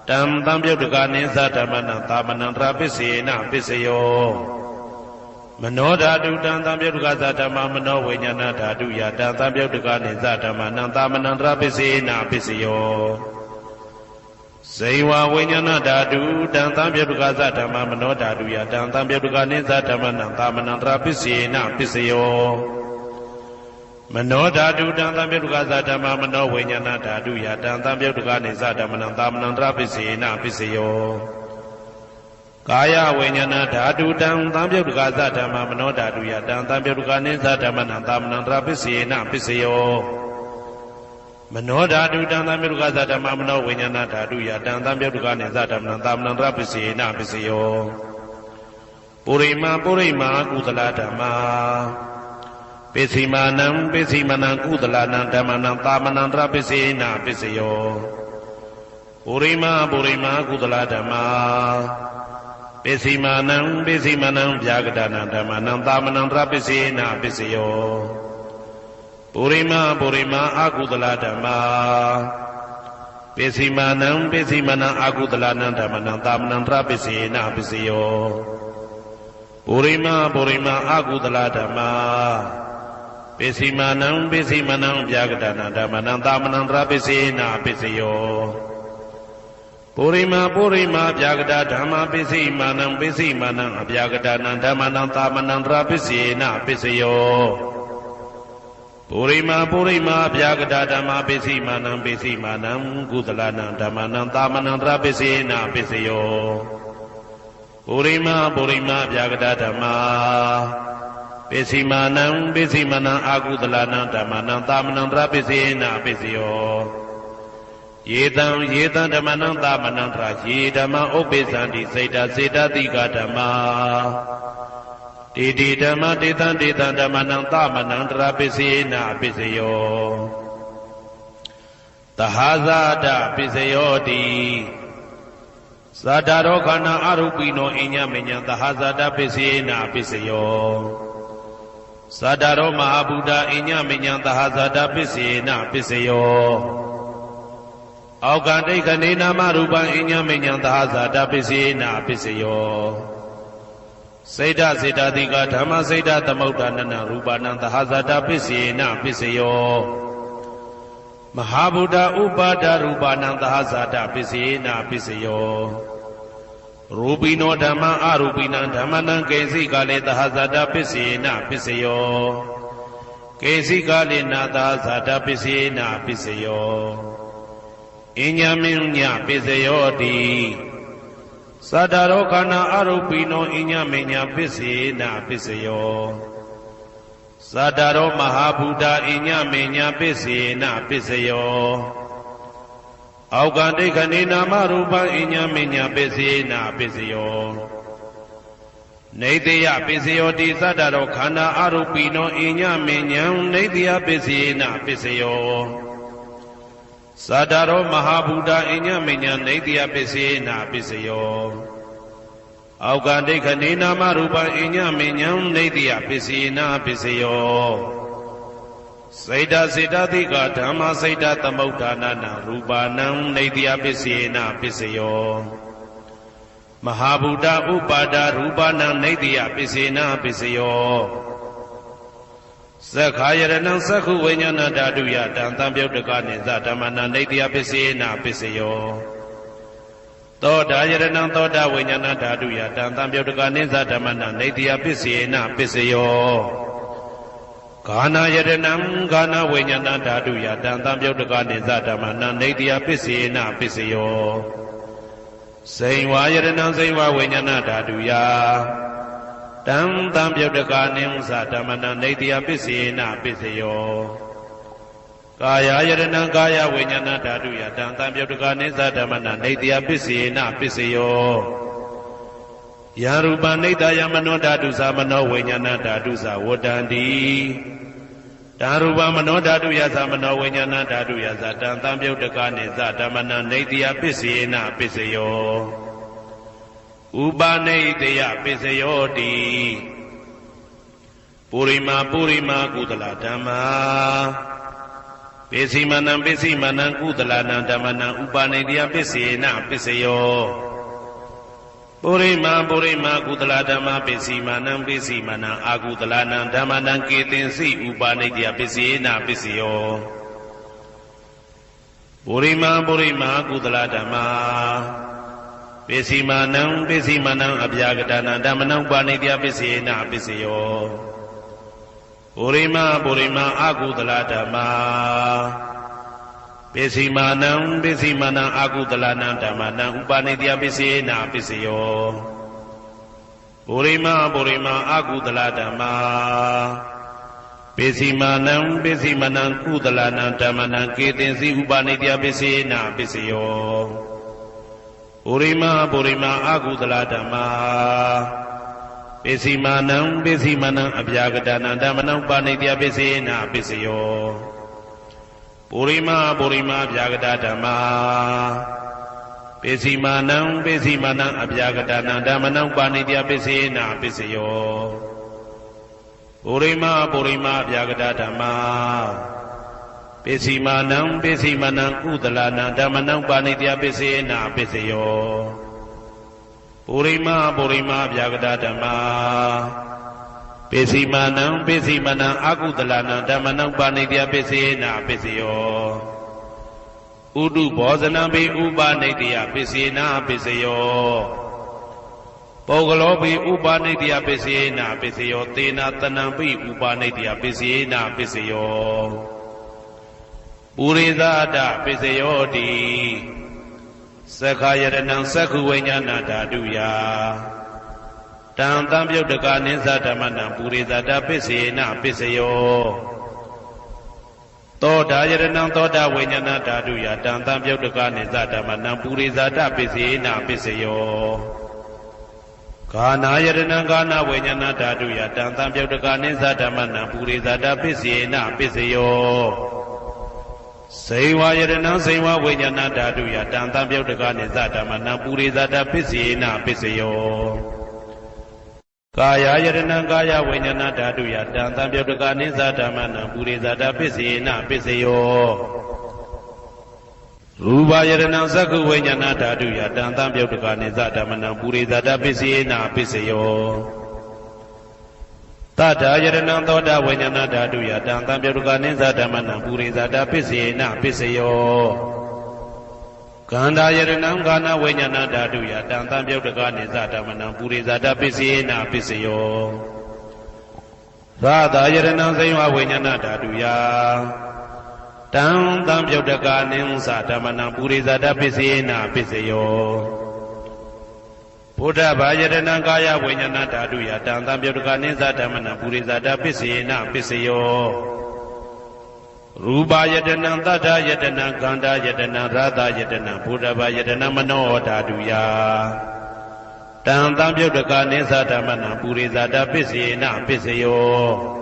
တံသံပြုတ်တကနေသဓမ္မနံသာမနံတရပစ္စေနပစ္စယောမနောဓာတုတံသံပြုတ်တကသဓမ္မမနောဝိညာဏဓာတုယတံသံပြုတ်တကနေသဓမ္မနံသာမနံတရပစ္စေနပစ္စယောဇေဝဝိညာဏဓာတုတံသံပြုတ်တကသဓမ္မမနောဓာတုယတံသံပြုတ်တကနေသဓမ္မနံသာမနံတရပစ္စေနပစ္စယောမနောဓာတုတံသံပြုတ်တကသဓမ္မမနောဝိညာဏဓာတုယတံသံပြုတ်တကနေသဓမ္မနံသာမနံတရပစ္စေနပစ္စယောကာယဝိညာဏဓာတုတံသံပြုတ်တကသဓမ္မမနောဓာတုယတံသံပြုတ်တကနေသဓမ္မနံသာမနံတရပစ္စေနပစ္စယောမနောဓာတုတံသံပြုတ်တကသဓမ္မမနောဝိညာဏဓာတုယတံသံပြုတ်တကနေသဓမ္မနံသာမနံတရပစ္စေနပစ္စယောပ ပုရိမာကုသလဓမ္မာပိစိမာနံကုသလနံဓမ္မနံသာမနံတရပိစေနပိစယောပုရိမာကုသလဓမ္မာပိစိမာနံဗျာဂဒနံဓမ္မနံသာမနံတရပိစေနပိစယောပုရိမာအကုသလဓမ္မာပိစိမာနံအကုသလနံဓမ္မနံသာမနံတရပိစေနပိစယောပုရိမာအကုသလဓမ္မာပိစိမာနံဗျာဂဒနံဓမ္မနံသာမနံတရပိစေနပိစယောပုရိမာဗျာဂဒဓမ္မာပိစိမာနံအဗျာဂဒနံဓမ္မနံသာမနံတရပိစေနပိစယောပုရိမာဗျာဂဒဓမ္မာပိစိမာနံကုသလနံဓမ္မနံသာမနံတရပိစေနပိစယောပုရိမာဗျာဂဒဓမ္မာပိစိမာနံအကုသလနံဓမ္မနံသာမနံတရပိစေနပိစယောယေတံဓမ္မနံသာမနံတရယေဓမ္မဥပ္ပေသန္တိစေတတိကဓမ္မာတေဓမ္မတေတံဓမ္မနံသာမနံတရပိစေနပိစယောသဟာဇာတပိစယောတိသတ္တရောခန္ဓာအရူပိနောအညမညံသဟာဇာတပိစေနပိစယောသတ္တရောမဟာဗုဒ္ဓအညမညံသဟာဇာတပိစေနပိစယောအောက်ကဒိဋ္ဌနေနာမရူပံအညမညံသဟာဇာတပိစေနပိစယောစေတတိကဓမ္မစေတသမုဋ္ဌာနနရူပနံသဟာဇာတပိစေနပိစယောမဟာဗုဒ္ဓဥပါဒရူပနံသဟာဇာတပိစေနပိစယောရူပိနောဓမ္မအရူပိနံဓမ္မနံကေစီကလေသဟာဇာတပိစေနပိစယောကေစီကလေနာသဟာဇာတပိစေနပိစယောအညမညပိစယောတိသတ္တရောခန္ဓာအရူပိနောအညမညပိစေနပိစယောသတ္တရောမဟာဗုဒ္ဓအညမညပိစေနပိစယောအောက်ကဒိဋ္ဌနေနာမရူပံအညမညပိစေနပိစယောနေတယပိစယောတိသတ္တရောခန္ဓာအရူပိနောအညမညံနေတယပိစေနပိစယောသတ္တရောမဟာဗုဒ္ဓအညမညံနေတယပိစေနပိစယောအောက်ကဒိဋ္ဌနေနာမရူပံအညမညံနေတယပိစေနပိစယောစေတတိကဓမ္မစေတသမုဋ္ဌာနနရူပနံနေတယပိစေနပိစယောမဟာဗုဒ္ဓဥပါဒရူပနံနေတယပိစေနပိစယောသက္ခာယရဏံသက္ခုဝိညာဏဓာတုယတံသံပြုတ်တကနိသဓမ္မနံနေတယပိစေနပိစယောသောတာယရဏံသောတာဝိညာဏဓာတုယတံသံပြုတ်တကနိသဓမ္မနံနေတယပိစေနပိစယောဂာနာယရဏံဂာနာဝိညာဏဓာတုယတံသံပြုတ်တကနိသဓမ္မနံနေတယပိစေနပိစယောစိန်ဝါယရဏံစိန်ဝါဝိညာဏဓာတုယတံသံပြုတ်တကနိသဓမ္မနံနေတယပိစေနပိစယောကာယယရဏံကာယဝိညာဏဓာတုယတံသံပြုတ်တကနိသဓမ္မနံနေတယပိစေနပိစယောယရူပနိတယမနောဓာတုသမနောဝိညာဏဓာတုသဝတ္တန္တိတံရူပမနောဓာတုယသမနောဝိညာဏဓာတုယသတံသံပြုတ်တကနိသဓမ္မနံနေတယပိစေနပိစယောဥပနိတယပိစယောတိပုရိမာကုသလဓမ္မာပိစိမာနံကုသလနံဓမ္မနံဥပနိတယပိစေနပိစယောပုရိမာကုသလဓမ္မာပိစိမာနံအာကုသလနံဓမ္မနံကေသင်္စိဥပနိတယပိစေနပိစယောပုရိမာကုသလဓမ္မာပိစိမာနံအဗျာဂဒနံဓမ္မနံဥပနိတယပိစေနပိစယောပုရိမာအာကုသလဓမ္မာပိစိမာနံအာကုသလနံဓမ္မနံဥပနိတယပိစေနပိစယောပုရိမာအာကုသလဓမ္မာပိစိမာနံကုသလနံဓမ္မနံကေသင်္စိဥပနိတယပိစေနပိစယောပုရိမာအာကုသလဓမ္မာ ပိစီမာနံပိစီမနံအပြာကတနံဓမ္မနံပါဏိတယပိစေနာပိစယောပုရိမပုရိမအပြာကတဓမ္မာပိစီမာနံပိစီမနံအပြာကတနံဓမ္မနံပါဏိတယပိစေနာပိစယောပုရိမပုရိမအပြာကတဓမ္မာပိစီမာနံပိစီမနံကုသလနံဓမ္မနံပါဏိတယပိစေနာပိစယောပုရိမပုရိမအပြာကတဓမ္မာပိစီမာနံပိစီမနံအကုသလနံဓမ္မနံပါဏိတယပိစေနာပိစယောဥဒုဘောဇနံပိဥပနိတယပိစေနာပိစယောပုဂ္ဂလောပိဥပနိတယပိစေနာပိစယောသေနာတနံပိဥပနိတယပိစေနာပိစယောပုရိသဒပိစယောတိသက္ခာယတနံသက္ခုဝိညာဏဓာတုယတံတံပြုတ်တကနိသဓမ္မနံပုရိသဒပိစေနာပိစယောသောတာယတနံသောတာဝိညာဏဓာတုယတံတံပြုတ်တကနိသဓမ္မနံပုရိသဒပိစေနာပိစယောဂာနာယတနံဂာနာဝိညာဏဓာတုယတံတံပြုတ်တကနိသဓမ္မနံပုရိသဒပိစေနာပိစယောစေဝယတနံစေဝဝိညာဏဓာတုယတံတံပြုတ်တကနိသဓမ္မနံပုရိသဒပိစေနာပိစယောကာယယတနံကာယဝိညာဏဓာတုယတံတံပြုတ်တကနိသဓမ္မနံပုရိသဒပိစေနာပိစယောရူပယတနံသက္ခုဝိညာဏဓာတုယတံတံပြုတ်တကနိသဓမ္မနံပုရိသဒပိစေနာပိစယောတထာယတနံသောတာဝိညာဏဓာတုယတံတံပြုတ်တကနိသဓမ္မနံပုရိသဒပိစေနာပိစယောကန္တာယတနံကာနဝိညာဏဓာတုယတံတံပြုတ်တကနိသဓမ္မနံပုရိသဒပိစေနာပိစယောသာသာယတနံစေဝဝိညာဏဓာတုယတံတံပြုတ်တကနိသဓမ္မနံပုရိသဒပိစေနာပိစယောဘုဒ္ဓဘာယတနံကာယဝိညာဏဓာတုယတံတံပြုတ်တကနိသဓမ္မနံပုရိသဒပိစေနာပိစယောရူပယတနံသတ္တယတနံကန္တာယတနံရာသယတနံဘုဒ္ဓဘာယတနံမနောဓာတုယတံတံပြုတ်တကနိသဓမ္မနံပုရိသဒပိစေနာပိစယော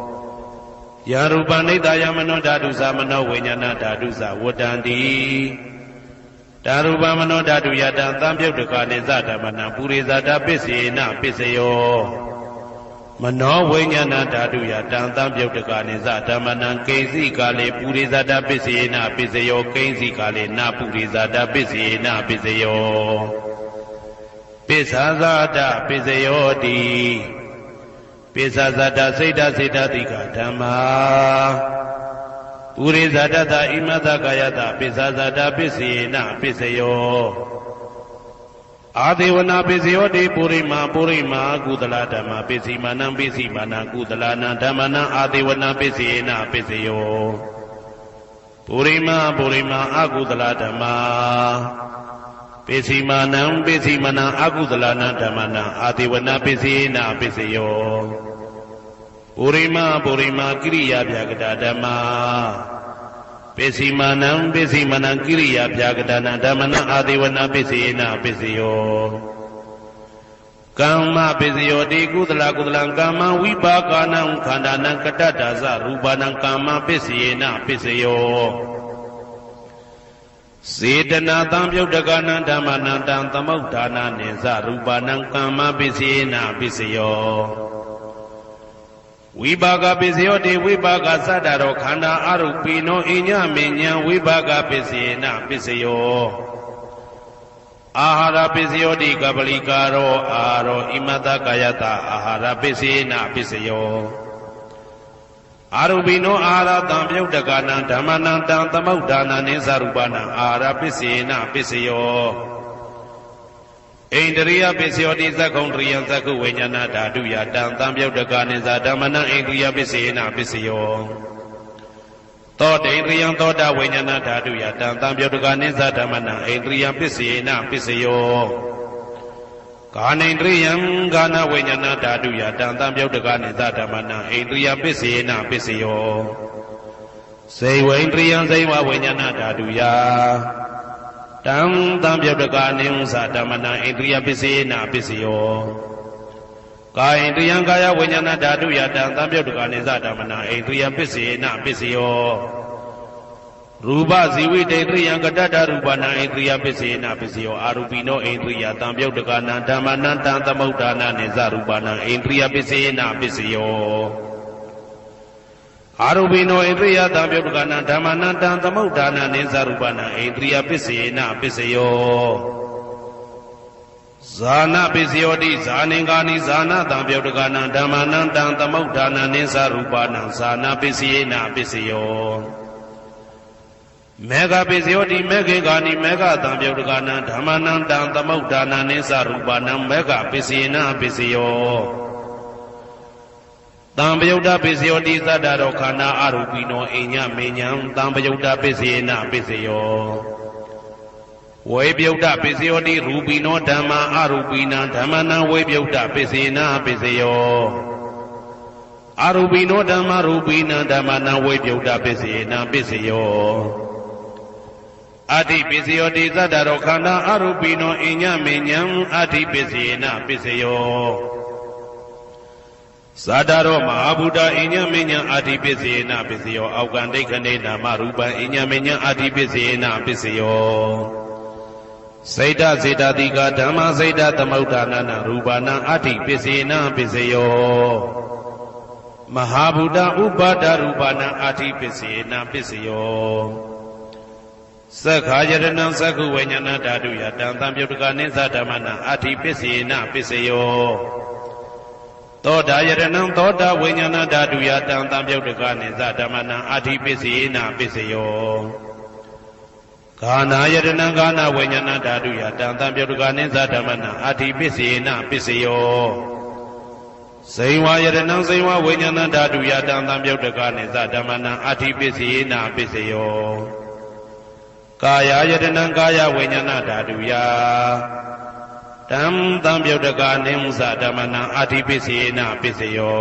ယရူပနိတယမနောဓာတုသမနောဝိညာဏဓာတုသဝတ္တန္တိဓာရူပမနောဓာတုယတံတံပြုတ်တကနိသဓမ္မနံပုရိသဒပိစေနာပိစယောမနောဝိညာဏဓာတုယတံတံပြုတ်တကနိသဓမ္မနံကိဉ္စီကာလေပုရိသဒပိစေနာပိစယောကိဉ္စီကာလေနပုရိသဒပိစေနာပိစယောပိစ္ဆာဇာတပိစယောတိပိစ္ဆာဇာတစိတ်တစေတသိကဓမ္မာပုရိသဒတဣမတကာယတပိစ္ဆာဇာတပိစေနာပိစယောအာဒေဝနာပိစယောတိပုရိမာပုရိမာကုသလဓမ္မာပိစီမာနံပိစီမာနံကုသလနာဓမ္မနံအာဒေဝနာပိစေနာပိစယောပုရိမာပုရိမာအကုသလဓမ္မာပိစီမာနံပိစီမာနံအကုသလနာဓမ္မနံအာဒေဝနာပိစေနာပိစယောပုရိမာပုရိမာကိရိယာဗျာကတဓမ္မာပိစီမာနံပိစီမာနံကိရိယာဗျာကတနာဓမ္မနံအာဒေဝနာပိစေနာပိစယောကမ္မပိစယောတိကုသလကုသလံကမ္မဝိပါကနံခန္ဓာနံကတ္တဒါဇရူပနံကမ္မပိစေနာပိစယောစေတနာတံပြုတ်တကနံဓမ္မနံတံသမုဋ္ဌာနာနိသရူပနံကမ္မပိစေနာပိစယောဝိပါကပိစယောတိဝိပါကသတ္တရောခန္ဓာအရုပိနောအညမဉ္ဇံဝိပါကပိစေနာပိစယောအာဟာရပိစယောတိကပလိကာရောအာရောဣမတကာယတအာဟာရပိစေနာပိစယောအာရုပိနောအာဟာရတံပြုတ်တကနံဓမ္မနံတံသမုဋ္ဌာနာနိသရူပနံအာဟာရပိစေနာပိစယောဣန္ဒရိယပိစယောတိသက္ကုံတရိယံသက္ခုဝိညာဏဓာတုယတံတံပြုတ်တကနိသဓမ္မနံဣန္ဒရိယပိစေနာပိစယောသောတေန္ဒရိယံသောတာဝိညာဏဓာတုယတံတံပြုတ်တကနိသဓမ္မနံဣန္ဒရိယပိစေနာပိစယောကာနိန္ဒရိယံကာနဝိညာဏဓာတုယတံတံပြုတ်တကနိသဓမ္မနံဣန္ဒရိယပိစေနာပိစယောစေဝိန္ဒရိယံစေဝဝိညာဏဓာတုယတံတံပြုတ်တကနိသဓမ္မနံဣန္ဒရိယပိစေနာပိစယော ကာယဣန္ဒြယံကာယဝိညာဏဓာတုယတံသံပြုတ်တကနိစ္စဓမ္မနာဣန္ဒြယံပစ္စေနပစ္စယောရူပဇီဝိတေဣန္ဒြယံကတ္တရူပနာဣန္ဒြယပစ္စေနပစ္စယောအာရူပိနောဣန္ဒြယတံပြုတ်တကနံဓမ္မနံတံသမုဋ္ဌာနာနိစ္စရူပနာဣန္ဒြယပစ္စေနပစ္စယောအာရူပိနောဣန္ဒြယတံပြုတ်တကနံဓမ္မနံတံသမုဋ္ဌာနာနိစ္စရူပနာဣန္ဒြယပစ္စေနပစ္စယောဇာနာပစ္စယောတိဇာနင်္ဂာနိဇာနာတံပြုတ်တကနံဓမ္မနံတံသမုဋ္ဌာနာနိစ္စရူပနာဇာနာပစ္စယေနပစ္စယောမေဃပစ္စယောတိမေခေကာနိမေဃတံပြုတ်တကနံဓမ္မနံတံသမုဋ္ဌာနာနိစ္စရူပနံမေဃပစ္စယေနပစ္စယောတံပယုတ်တပစ္စယောတိသတ္တရောခန္ဓာအရူပိနောအိညမေညံတံပယုတ်တပစ္စယေနပစ္စယောဝေပြုတ်တပစ္စယောတိရူပိနောဓမ္မာအရူပိနံဓမ္မနံဝေပြုတ်တပစ္စေနပစ္စယောအရူပိနောဓမ္မာရူပိနံဓမ္မနံဝေပြုတ်တပစ္စေနပစ္စယောအတ္တိပစ္စယောတိသတ္တရောခန္ဓာအရူပိနောအိညမေညံအတ္တိပစ္စေနပစ္စယောသတ္တရောမဟာဗုဒ္ဓအိညမေညံအတ္တိပစ္စေနပစ္စယောအောက်ကံဒိဋ္ဌနေနာမရူပံအိညမေညံအတ္တိပစ္စေနပစ္စယောစေတစေတတိကဓမ္မစေတသမုဋ္ဌာနာရူပနာအတ္တိပစ္စေနပစ္စယောမဟာဗုဒ္ဓဥပါဒရူပနာအတ္တိပစ္စေနပစ္စယောသက္ခာယတနံသက္ခုဝိညာဏဓာတုယတံသံပြုတ်တကနိစ္စဓမ္မနာအတ္တိပစ္စေနပစ္စယောသောတာယတနံသောတာဝိညာဏဓာတုယတံသံပြုတ်တကနိစ္စဓမ္မနာအတ္တိပစ္စေနပစ္စယောကာနာယတနံကာနာဝိညာဏဓာတုယတံသံပြုတ်တကနိစ္စဓမ္မနာအတ္တိပစ္စေနပစ္စယောဇိဝယတနံဇိဝဝိညာဏဓာတုယတံသံပြုတ်တကနိစ္စဓမ္မနာအတ္တိပစ္စေနပစ္စယောကာယယတနံကာယဝိညာဏဓာတုယတံသံပြုတ်တကနိစ္စဓမ္မနာအတ္တိပစ္စေနပစ္စယော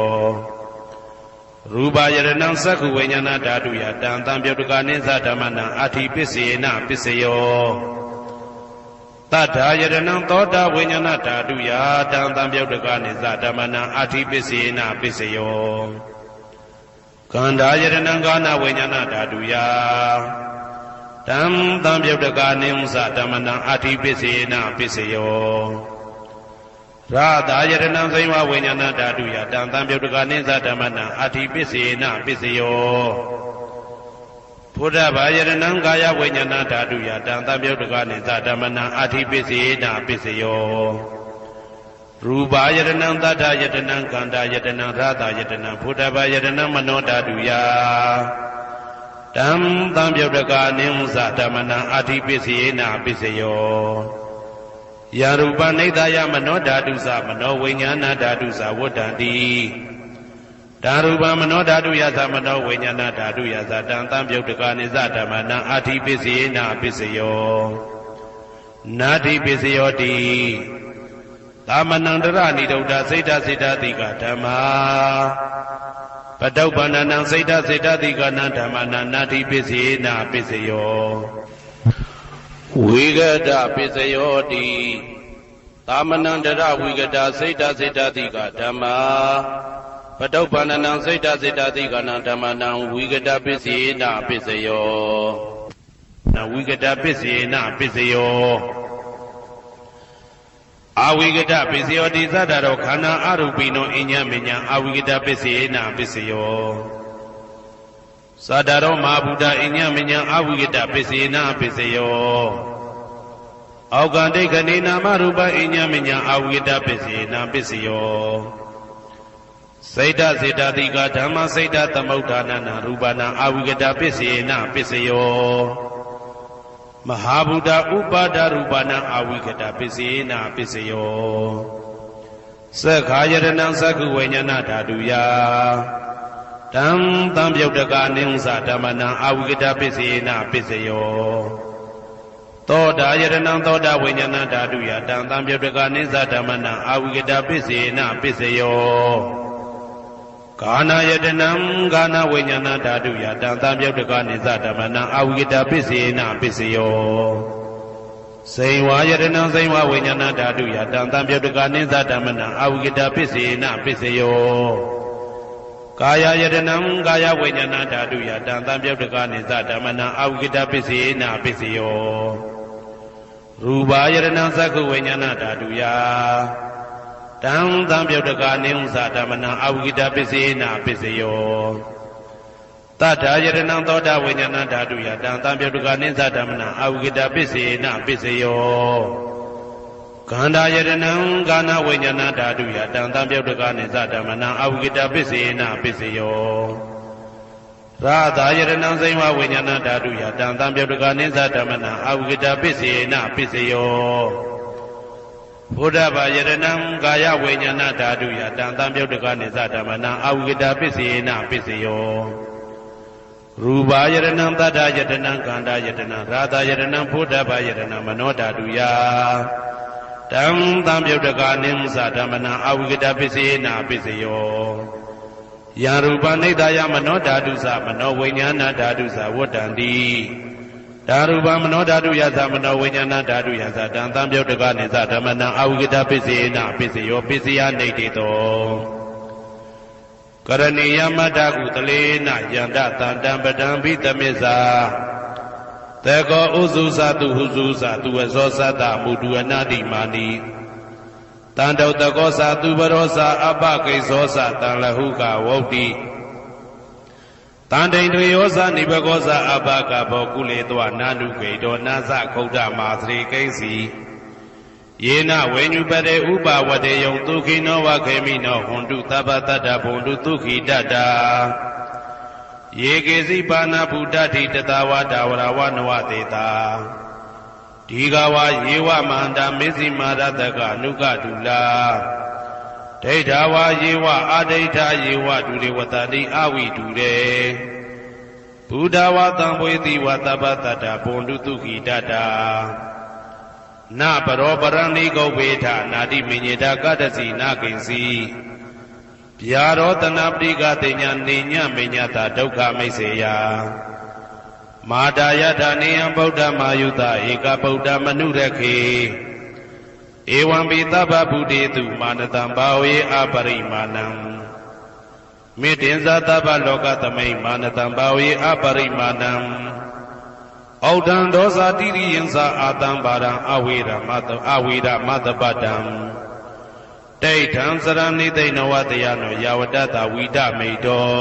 ရူပယတနံသက္ခုဝိညာဏဓာတုယတံသံပြုတ်တကနိစ္စဓမ္မနာအတ္တိပစ္စေနပစ္စယောတတ္ထာယတနံသောတာဝိညာဏဓာတုယတံသံပြုတ်တကနိစ္စဓမ္မနာအတ္တိပစ္စေနပစ္စယောကန္ဓာယတနံကာနဝိညာဏဓာတုယတံသံပြုတ်တကနိစ္စဓမ္မနာအတ္တိပစ္စေနပစ္စယောရာသာယတနံဇိဝဝိညာဏဓာတုယတံသံပြုတ်တကနိစ္စဓမ္မနာအတ္တိပစ္စေနပစ္စယောဘုဒ္ဓဘာယတနံကာယဝိညာဏဓာတုယတံသံပြုတ်တကနိစ္စဓမ္မနာအတ္တိပစ္စေနပစ္စယောရူပယတနံသတ္တယတနံကန္တာယတနံရာသာယတနံဘုဒ္ဓဘာယတနံမနောဓာတုယတံသံပြုတ်တကနိစ္စဓမ္မနာအတ္တိပစ္စေနပစ္စယောယာရူပနိဒာယမနောဓာတုသမနောဝိညာဏဓာတုသဝတ္တံတိဓာရူပမနောဓာတုယသမနောဝိညာဏဓာတုယသတံသံပြုတ်တကနိစ္စဓမ္မနာအတ္တိပစ္စေနပစ္စယောနာတိပစ္စယောတိသမနန္တရဏိဒုဒ္ဓစိတ်တစိတ္တတိကဓမ္မာပတုပ္ပန္နံစိတ်တစိတ္တတိကနံဓမ္မနာနာတိပစ္စေနပစ္စယောဝိဂဒပစ္စယောတိသမနန္တရဝိဂဒစိတ်တစိတ္တတိကဓမ္မာပတုပ္ပန္နံစိတ်တစိတ္တတိကနံဓမ္မနံဝိဂဒပစ္စေနပစ္စယောနဝိဂဒပစ္စေနပစ္စယောအဝိဂဒပစ္စယောတိသတ္တရောခန္ဓာအရူပိနောအညမညအဝိဂဒပစ္စေနပစ္စယောသတ္တရောမဟာဗုဒ္ဓအညမညအဝိဂဒပစ္စေနပစ္စယောအောက်ကံဒိဋ္ဌနေနာမရူပအညမညအဝိဂဒပစ္စေနပစ္စယောစေတစေတတိကဓမ္မစေတသမုဋ္ဌာနာရူပနာအဝိဂဒပစ္စေနပစ္စယောမဟာဗုဒ္ဓဥပါဒရူပနာအဝိဂဒပစ္စေနပစ္စယောသက္ခာယတနံသက္ခုဝိညာဏဓာတုယတံသံပြုတ်တကနိစ္စဓမ္မနာအဝိဂဒပစ္စေနပစ္စယောသောတာယတနံသောတာဝိညာဏဓာတုယတံသံပြုတ်တကနိစ္စဓမ္မနာအဝိဂဒပစ္စေနပစ္စယောကာနာယတနံကာနာဝိညာဏဓာတုယတံသံပြုတ်တကနိစ္စဓမ္မနာအဝိဂဒပစ္စေနပစ္စယော စိန်ဝါယတနံစိန်ဝါဝိညာဏဓာတုယတံတံပြုတ်တကနိသဓမ္မနံအဝိကတပစ္စေနပစ္စယောကာယယတနံကာယဝိညာဏဓာတုယတံတံပြုတ်တကနိသဓမ္မနံအဝိကတပစ္စေနပစ္စယောရူပါယတနံသက္ခဝိညာဏဓာတုယတံတံပြုတ်တကနိသဓမ္မနံအဝိကတပစ္စေနပစ္စယောတထာယတနံသောတာဝိညာဏဓာတုယတံတံပြုတ်တကနိသဓမ္မနံအဝိကတပစ္စေနပစ္စယောခန္ဓာယတနံကာဏဝိညာဏဓာတုယတံတံပြုတ်တကနိသဓမ္မနံအဝိကတပစ္စေနပစ္စယောရာသာယတနံစိန်ဝဝိညာဏဓာတုယတံတံပြုတ်တကနိသဓမ္မနံအဝိကတပစ္စေနပစ္စယောဘုဒ္ဓဘာယတနံကာယဝိညာဏဓာတုယတံတံပြုတ်တကနိသဓမ္မနံအဝိကတပစ္စေနပစ္စယောရူပါယတနံတတ္ထယတနံခန္ဓာယတနံရာသာယတနံဘုဒ္ဓဘာယတနံမနောဓာတုယတံတံပြုတ်တကနိသဓမ္မနံအဝိကတပစ္စေနပစ္စယောယံရူပနိဒာယမနောဓာတုသမနောဝိညာဏဓာတုသဝတ္တန္တိဓာရူပမနောဓာတုယသမနောဝိညာဏဓာတုယသတံတံပြုတ်တကနိသဓမ္မနံအဝိကတပစ္စေနပစ္စယောပစ္စယနိတေတောကရဏီယမတ္တကုတလေနယန္တတံတံပတံဘိတမေသာတေကောဥစုသတုဟုစုသတုဝဇောသတ္တမုတုအနာတိမာနိတံတုတ်တကောသတုပရောသအပကိဇောသတံလဟုကဝုတ်တိတံတိန်တွေယောသနိဘကောသအပကဘောကုလေတောနာနုဂိတောနာသခုဒ္ဓမာသရိကိဉ္စီယေနဝေညုပတေဥပဝတေယံဒုခိနောဝခေမိနောဟွန်တုသဗ္ဗတတ္တဘုံတုဒုခိတတ္တာယေကေစီပါဏဗုဒ္ဓတိတတဝါဒဝရဝနဝတေတာဒီဃဝါယေဝမန္တမေဇိမာရတကအနုကတုလာဒိဋ္ဌာဝါယေဝအာဒိဋ္ဌာယေဝဒုရေဝတတိအဝိတုရေဘုဒ္ဓဝါတံဘွေတိဝသဗ္ဗတတ္တဘုံတုဒုခိတတ္တာနပရောပရဏိကောဝေထနာတိမညေတာကတ္တစီနာကိဉ္စီဗျာရောတနာပရိကတေညာနေညမညတာဒုက္ခမိတ်စေယမာတာယထာနေယံဗုဒ္ဓမာယုတဧကဗုဒ္ဓမနုရခေဧဝံပိသဗ္ဗဗုတေတုမာနတံဘာဝေအပရိမာဏံမေတ္တင်္ဇသဗ္ဗလောကသမိမာနတံဘာဝေအပရိမာဏံဩဒံဒောဇာတိရိယံသာအာတံပါရံအဝေရမတပတံဒိဋ္ဌံစရဏိသိဏဝတယနောယာဝတ္တဝိဒမိတော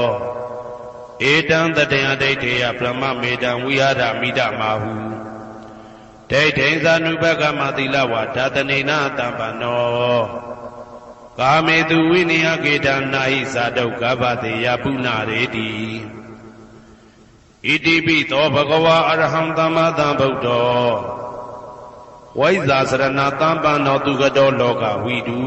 ဧတံတတယဒိဋ္ဌေယဗြဟ္မမေတံဝိဟာရမိဒမာဟုဒိဋ္ဌိံသာနုဘကမသီလဝါဓာတနေနတံပနောကာမေတုဝိနိယကေတံနာဟိသာဒုက္ခဗတေယပုဏ္ဏရေတိဣတိပိသောဘဂဝါအရဟံသမ္မာသမ္ဗုဒ္ဓောဝိဇာစရဏသမ္ပန္နောသူကတောလောကဝိတု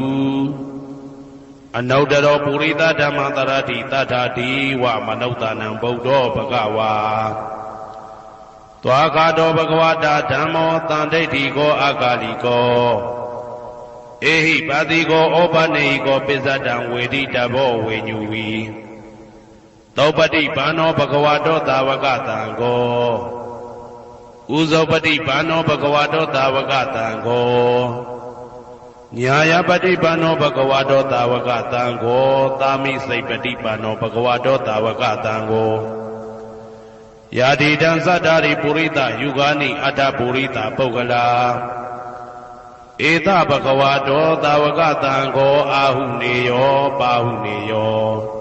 အနုတ္တရောပုရိသဓမ္မတရတိတထာတိဝမနုဿာနံဗုဒ္ဓောဘဂဝါသွားခါတောဘဂဝတာဓမ္မောတန်ဒိဋ္ဌိကောအကာလိကောဧဟိပါတိကောဩပနေဟိကောပိစ္ဆတံဝေတိတဘောဝေညူဝီသောပတိဘာနောဘဂဝတောသာဝကတံကိုဥဇောပတိဘာနောဘဂဝတောသာဝကတံကိုညာယပတိဘာနောဘဂဝတောသာဝကတံကိုသာမိစိတ်ပတိဘာနောဘဂဝတောသာဝကတံကိုယာတိတံသတ္တာရိပုရိသယုဂာနိအတ္တပုရိသပုဂ္ဂလာဧတဘဂဝတောသာဝကတံကိုအာဟုနေယောပါဟုနေယော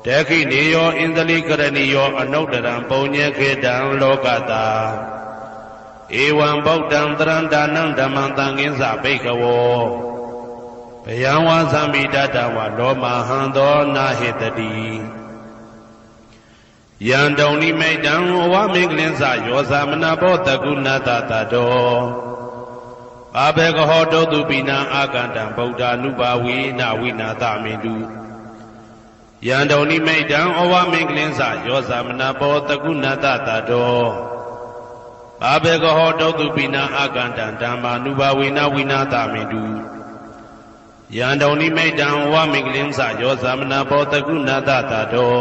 တေခိနေယောဣန္ဒလိကရဏီယောအနုတ္တရံပုံညေခေတံလောကတာဧဝံဗုဒ္ဓံတရံဒါနံဓမ္မံသံဃင်းစဘိက္ခဝောဘယံဝါသံမိတတဝလောမဟံသောနာဟိတတိယံတုံနိမိတံဝမင်္ဂလင်းစယောသမနာဘောတကုဏတတတောဘာဘေကဟောတောတုပိနံအာကန္တံဗုဒ္ဓ ानु ဘာဝေနဝိနာသမိတုယံတုံနိမိတံဩဝမင်္ဂလင်းစယောသမနာဘောတကုဏတတတောဘာဘေကဟောတောတုပိနံအာကန္တံဓမ္မာနုဘာဝေနဝိနာသမိတုယံတုံနိမိတံဩဝမင်္ဂလင်းစယောသမနာဘောတကုဏတတတော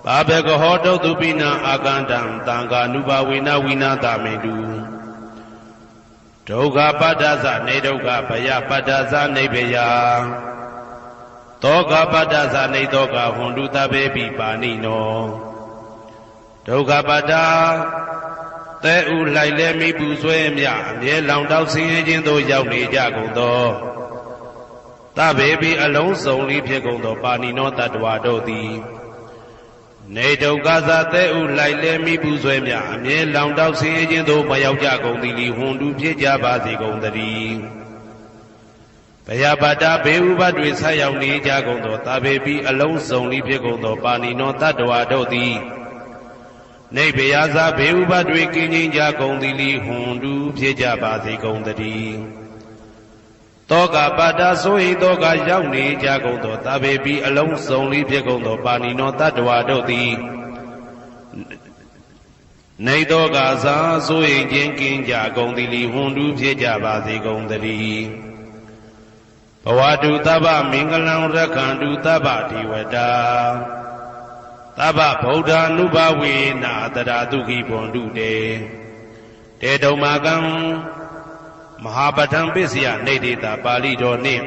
ဘာဘေကဟောတုပိနံအာကန္တံသံဃာနုဘာဝေနဝိနာသမိတုဩ ဒုက္ခပတ္တသနေဒုက္ခဘယပတ္တသနေဘယသောကပတ္တသနေသောကဟွန်တုတဘေပိပါဏိနောဒုက္ခပတ္တသဲဥလိုက်လဲမိပူဆွဲမြအမြဲလောင်တောက်ဆင်းရဲခြင်းသို့ရောက်နေကြကုန်သောတဘေပိအလုံးစုံလေးဖြစ်ကုန်သောပါဏိနောတတ္တဝါတို့သည်နေဒုက္ခသသဲဥလိုက်လဲမိပူဆွဲမြအမြဲလောင်တောက်ဆင်းရဲခြင်းသို့မရောက်ကြကုန်သည်လီဟွန်တုဖြစ်ကြပါစေကုန်သတည်းဘယပတ္တဘေဥပတွေဆက်ရောက်နေကြကုန်သောတဘေပိအလုံးစုံလေးဖြစ်ကုန်သောပါဏိနောတတ္တဝါတို့သည်နေဘယဇာဘေဥပတွေကင်းငြိမ်းကြကုန်သည်လီဟွန်တုဖြစ်ကြပါစေကုန်သတည်းတောကပတ္တဆိုဟိတောကရောက်နေကြကုန်သောတဘေပိအလုံးစုံလေးဖြစ်ကုန်သောပါဏိနောတတ္တဝါတို့သည်နေတောကဇာဆိုဟိခြင်းကင်းကြကုန်သည်လီဟွန်တုဖြစ်ကြပါစေကုန်သတည်းဘဝတုတဗ္ဗမင်္ဂလံရက္ခန္တုတဗ္ဗဒေဝတာသဗ္ဗဗုဒ္ဓ ानु ဘဝေနာတရာတုခိဘွန်တုတေတေတုံမာကံမဟာပဋ္ဌံပစ္စယနေတိတာပါဠိတော်နှင့်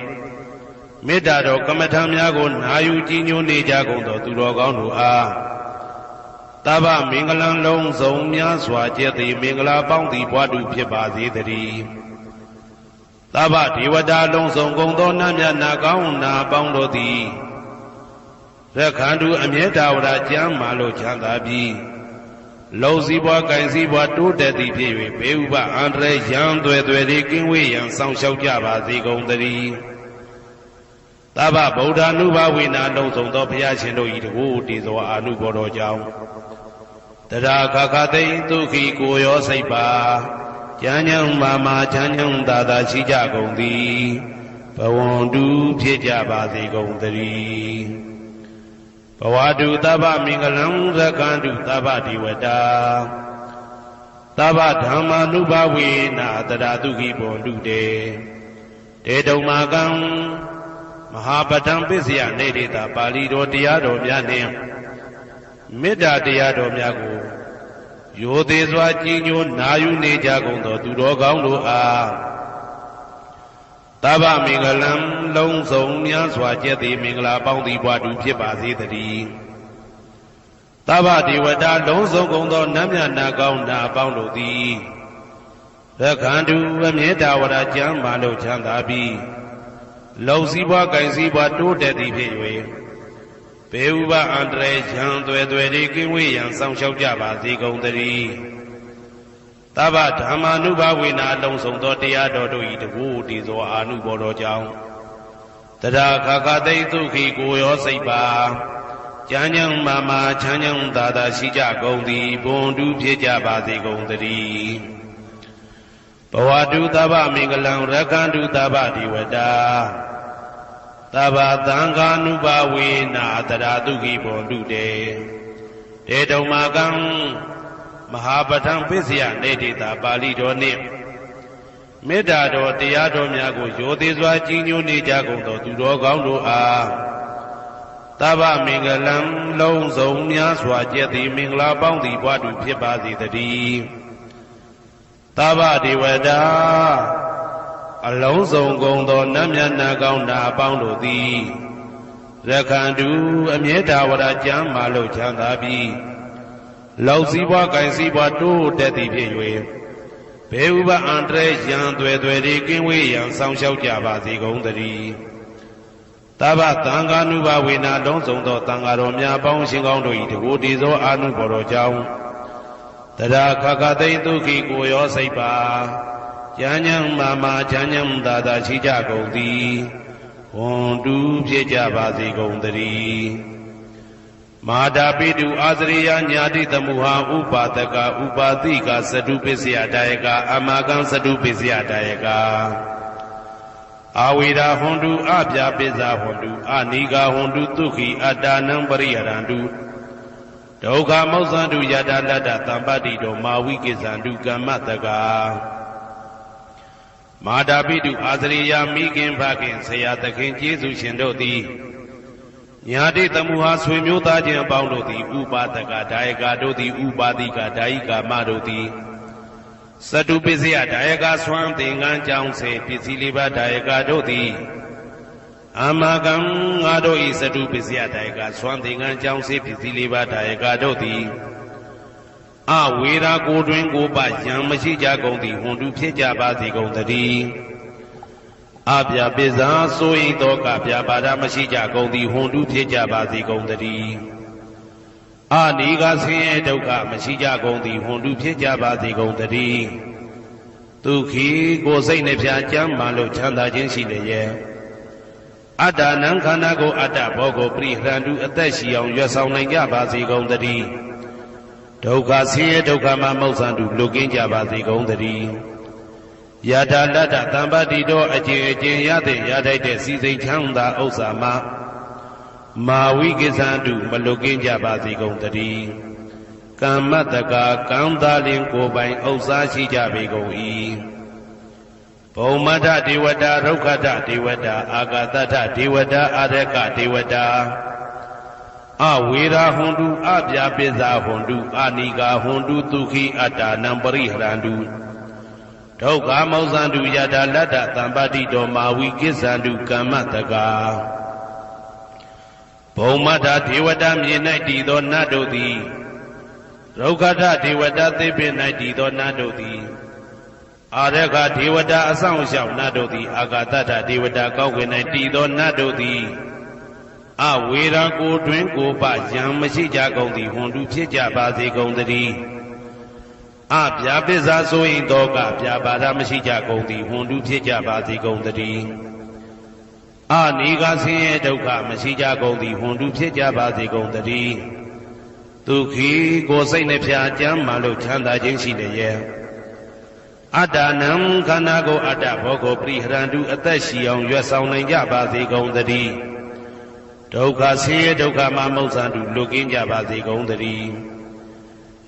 မေတ္တာတော်ကမ္မထံများကိုနာယူကြည်ညိုနေကြကုန်သောသူတော်ကောင်းတို့အားသဗ္ဗမင်္ဂလံလုံးစုံများစွာကျက်သည်မင်္ဂလာပေါင်းသည်ဘွားတုဖြစ်ပါစေတည်းသဗ္ဗဒေဝတာလုံးစုံကုန်သောနတ်မြတ်နာကောင်းနာပေါင်းတို့သည်ရက္ခန္တုအမြဲတဝရကျမ်းမာလို့ချမ်းသာပြီးလုံစည်းပွားကင်စည်းပွားတိုးတက်သည်ဖြစ်၍ဘေဥပအန္တရာယ်ရန်သွဲသွဲသည်ကင်းဝေးရန်ဆောင်ရှောက်ကြပါစေကုန်သတည်းသဗ္ဗဗုဒ္ဓ ानु ဘဝေနာလုံးစုံသောဘုရားရှင်တို့၏တကူတည်သောအာနုဘောတော်ကြောင့်တရာခခသိဒုက္ခိကိုရောစိတ်ပါကျမ်းညံမာမာချမ်းညံသာသာရှိကြကုန်သည်ဘဝန္တုဖြစ်ကြပါစေကုန်သတည်းဘဝတုသဗ္ဗမင်္ဂလံရက္ခန္တုသဗ္ဗဒေဝတာသဗ္ဗဓမ္မာနုဘဝေနာတရာတုခိဘွန်တုတေတေတုံမာကံမဟာပဋ္ဌံပစ္စယနေတိတာပါဠိတော်တရားတော်များနှင့်မေတ္တာတရားတော်များကိုရိုသေစွာကြည်ညိုနာယူနေကြကုန်သောသူတော်ကောင်းတို့အားသဗ္ဗမင်္ဂလံလုံးစုံများစွာကျက်သည်မင်္ဂလာပေါင်းသည်ဘွားတုဖြစ်ပါစေတည်းသဗ္ဗဒေဝတာလုံးစုံကုန်သောနတ်မြတ်နာကောင်းနာပေါင်းတို့သည်ရက္ခန္တုအမြဲတဝရကျမ်းမာလို့ချမ်းသာပြီးလုံစည်းပွားကင်စည်းပွားတိုးတက်သည်ဖြစ်၍ဘေဥပအန္တရာယ်ရန်သွဲသွဲသည်ကင်းဝေးရန်ဆောင်ရှောက်ကြပါစေကုန်သတည်းသဗ္ဗဓမ္မာနုဘဝေနာလုံးစုံသောတရားတော်တို့၏တကူတည်သောအာနုဘောတော်ကြောင့်တရာခခသိဒုက္ခိကိုရောစိတ်ပါကျမ်းညံမာမာချမ်းညံသာသာရှိကြကုန်သည်ဘွန်တုဖြစ်ကြပါစေကုန်သတည်းဘဝတုသဗ္ဗမင်္ဂလံရက္ခန္တုသဗ္ဗဒေဝတာသဗ္ဗသံဃာနုဘဝေနာတရာတုခိဘွန်တုတေတေတုံမာကံမဟာပဋ္ဌံပစ္စယနေတိတာပါဠိတော်နှင့်မေတ္တာတော်တရားတော်များကိုရိုသေစွာကြည်ညိုနေကြကုန်သောသူတော်ကောင်းတို့အားသဗ္ဗမင်္ဂလံလုံးစုံများစွာကျက်သည်မင်္ဂလာပေါင်းသည်ဘွားတုဖြစ်ပါစေတည်းသဗ္ဗဒေဝတာအလုံးစုံကုန်သောနတ်မြတ်နာကောင်းနာပေါင်းတို့သည်ရက္ခန္တုအမြဲတဝရကျမ်းမာလို့ချမ်းသာပြီးလောက်စည်းပွားကင်စည်းပွားတိုးတက်သည်ဖြစ်၍ဘေဥပအန္တရာယ်ရန်သွဲသွဲသည်ကင်းဝေးရန်ဆောင်ရှောက်ကြပါစေကုန်သတည်းသဗ္ဗသံဃာနုဘဝေနာလုံးစုံသောသံဃာတော်များပေါင်းရှင်ကောင်းတို့၏တကူတည်သောအာနုဘော်တော်ကြောင့်တရာခခသိဒုက္ခိကိုရောစိတ်ပါကျမ်းညံမာမာချမ်းညံသာသာရှိကြကုန်သည်ဝွန်တုဖြစ်ကြပါစေကုန်သတည်းမာတာပိတုအာသရိယညာတိသမုဟာဥပါဒကဥပါတိကသတုပစ္စယတာယကအမကံသတုပစ္စယတာယကအာဝေရာဟွန်တုအပြာပိဇာဟွန်တုအနိဂါဟွန်တုသုခိအတ္တနံပရိယရန္တုဒုက္ခမောဇ္ဇန္တုယတာတတ္တသံပတ္တိတောမာဝိကိဇန္တုကမ္မတကာမာတာပိတုအာသရိယမိခင်ဖခင်ဆရာသခင်ကျေးဇူးရှင်တို့သည်ညာတိသမုဟာဆွေမျိုးသားချင်းအပေါင်းတို့သည်ဥပါဒကဒါယကတို့သည်ဥပါတိကဒါယိကာမတို့သည် စတုပစ္စယဒါယကဆွမ်းသင်္ကန်းကြောင်းစေပစ္စည်းလေးပါးဒါယကတို့သည်အာမကံငါတို့ဤစတုပစ္စယဒါယကဆွမ်းသင်္ကန်းကြောင်းစေပစ္စည်းလေးပါးဒါယကတို့သည်အဝေရာကိုတွင်ကိုပယံမရှိကြကုန်သည်ဟွန်တုဖြစ်ကြပါစေကုန်သတည်းအပြာပိဇာဆိုဤသောကပြာပါဒမရှိကြကုန်သည်ဟွန်တုဖြစ်ကြပါစေကုန်သတည်းအနိကဆင်းရဲဒုက္ခမရှိကြကုန်သည်ဟွန်တုဖြစ်ကြပါစေကုန်သတည်းဒုက္ခိကိုယ်စိတ်နှပြကျမ်းမှလို့ချမ်းသာခြင်းရှိလျက်အတ္တနံခန္ဓာကိုအတ္တဘောကိုပရိဟရန္တုအသက်ရှိအောင်ရွတ်ဆောင်နိုင်ကြပါစေကုန်သတည်းဒုက္ခဆင်းရဲဒုက္ခမှမௌဆန္တုလွတ်ကင်းကြပါစေကုန်သတည်းယထာလတ္တသံပါတိတော်အကျင့်အကျင့်ရတဲ့ရထိုက်တဲ့စီစိတ်ချမ်းသာဥစ္စာမှမာဝိကိသန္တုမလွတ်ကင်းကြပါစေကုန်သတည်းကမ္မတကာကံသားလင်ကိုယ်ပိုင်ဥစ္စာရှိကြပေကုန်၏ဘုံမထဒေဝတာရုက္ခထဒေဝတာအာဂတထဒေဝတာအာရကဒေဝတာအဝေရာဟွန်တုအပြာပိဇာဟွန်တုအာနိကာဟွန်တုဒုက္ခိအတ္တနံပရိဟရန္တုဒုက္ခမောဇန္တုယထာလတ္တသံပါတိတော်မာဝိကိစ္ဆန္တုကမ္မတကာဘုံမထဒေဝတာမြေ၌တည်သောနတ်တို့သည်ရုက္ခထဒေဝတာသေပင်၌တည်သောနတ်တို့သည်အာရကဒေဝတာအဆောင်ရှောက်နတ်တို့သည်အာဂတထဒေဝတာကောက်ွယ်၌တည်သောနတ်တို့သည်အဝေရာကိုတွင်ကိုပယံမရှိကြကုန်သည်ဟွန်တုဖြစ်ကြပါစေကုန်သတည်းအပြာပိဇာဆိုရင်သောကပြာပါဒမရှိကြကုန်သည်ဟွန်တုဖြစ်ကြပါစေကုန်သတည်းအနိကဆင်းရဲဒုက္ခမရှိကြကုန်သည်ဟွန်တုဖြစ်ကြပါစေကုန်သတည်းဒုက္ခိကိုယ်စိတ်နှပြကျမ်းမှလို့ချမ်းသာခြင်းရှိလျက်အတ္တနံခန္ဓာကိုအတ္တဘောကိုပရိဟရန္တုအသက်ရှိအောင်ရွတ်ဆောင်နိုင်ကြပါစေကုန်သတည်းဒုက္ခဆင်းရဲဒုက္ခမှမௌဆန္တုလွတ်ကင်းကြပါစေကုန်သတည်း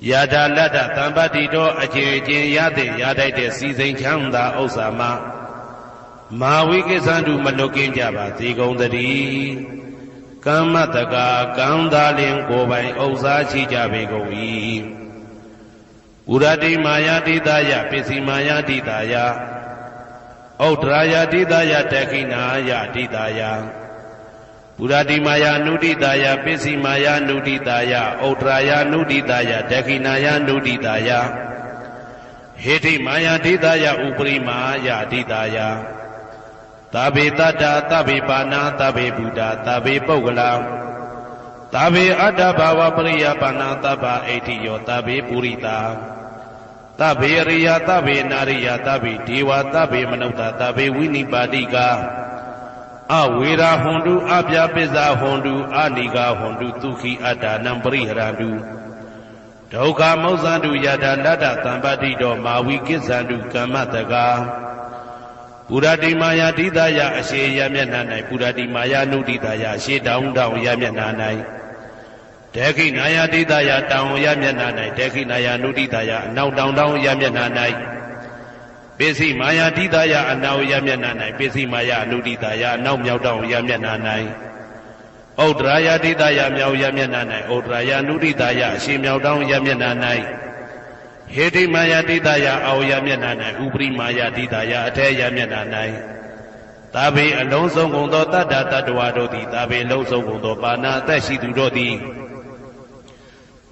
ယထာလတ္တသံပါတိတော်အကျင့်အကျင့်ရတဲ့ရထိုက်တဲ့စီစိန်ချမ်းသာဥစ္စာမှမာဝိကိစ္ဆန္တုမလွတ်ကင်းကြပါစေကုန်သတည်းကမ္မတကာကံသားလင်ကိုယ်ပိုင်ဥစ္စာရှိကြပေကုန်၏ဥရတိမာယာတိတယပစ္စည်းမာယာတိတယဩဒရာယတိတယတခိနာယတိတယပုရတိမာယာနုတိတာယပစ္စည်းမာယာနုတိတာယဩဒရာယနုတိတာယဒခိနာယနုတိတာယဟေတိမာယာတိတာယဥပရိမာယာတိတာယသဗ္ဗေတတ္တသဗ္ဗေပါဏာသဗ္ဗေဗုဒ္ဓသဗ္ဗေပုဂ္ဂလာသဗ္ဗေအတ္တဘာဝပရိယပါဏာသဗ္ဗအိဋ္ဌိယောသဗ္ဗေပုရိတာသဗ္ဗေရိယသဗ္ဗေနာရိယသဗ္ဗေဒေဝသဗ္ဗေမနုဿသဗ္ဗေဝိနိပါတိကာအဝေရာဟွန်တုအပြာပိဇာဟွန်တုအာနိကာဟွန်တုဒုက္ခိအတ္တနံပရိဟရန္တုဒုက္ခမောဇန္တုယထာလတ္တသံပါတိတော်မာဝိကိစ္ဆန္တုကမ္မတကာပုရတိမာယာတိတယအရှိယမျက်နှာ၌ပုရတိမာယာနုတိတယအရှိတောင်းတောင်းယမျက်နှာ၌ဒေခိနာယာတိတယတောင်းယမျက်နှာ၌ဒေခိနာယာနုတိတယအနောက်တောင်းတောင်းယမျက်နှာ၌ပစ္စည်းမာယာတိတယအနောက်ယမျက်နှာ၌ပစ္စည်းမာယာအနုတိတယအနောက်မြောက်တောင်းယမျက်နှာ၌ဩဒရာယတိတယမြောက်ယမျက်နှာ၌ဩဒရာယနုတိတယအရှိမြောက်တောင်းယမျက်နှာ၌ဟေတိမာယာတိတယအောယမျက်နှာ၌ဥပရိမာယာတိတယအထေယမျက်နှာ၌သာဘေအလုံးစုံကုန်သောတတ္တတတ္တဝါတို့သည်သာဘေလုံးစုံကုန်သောပါဏာအသက်ရှိသူတို့သည်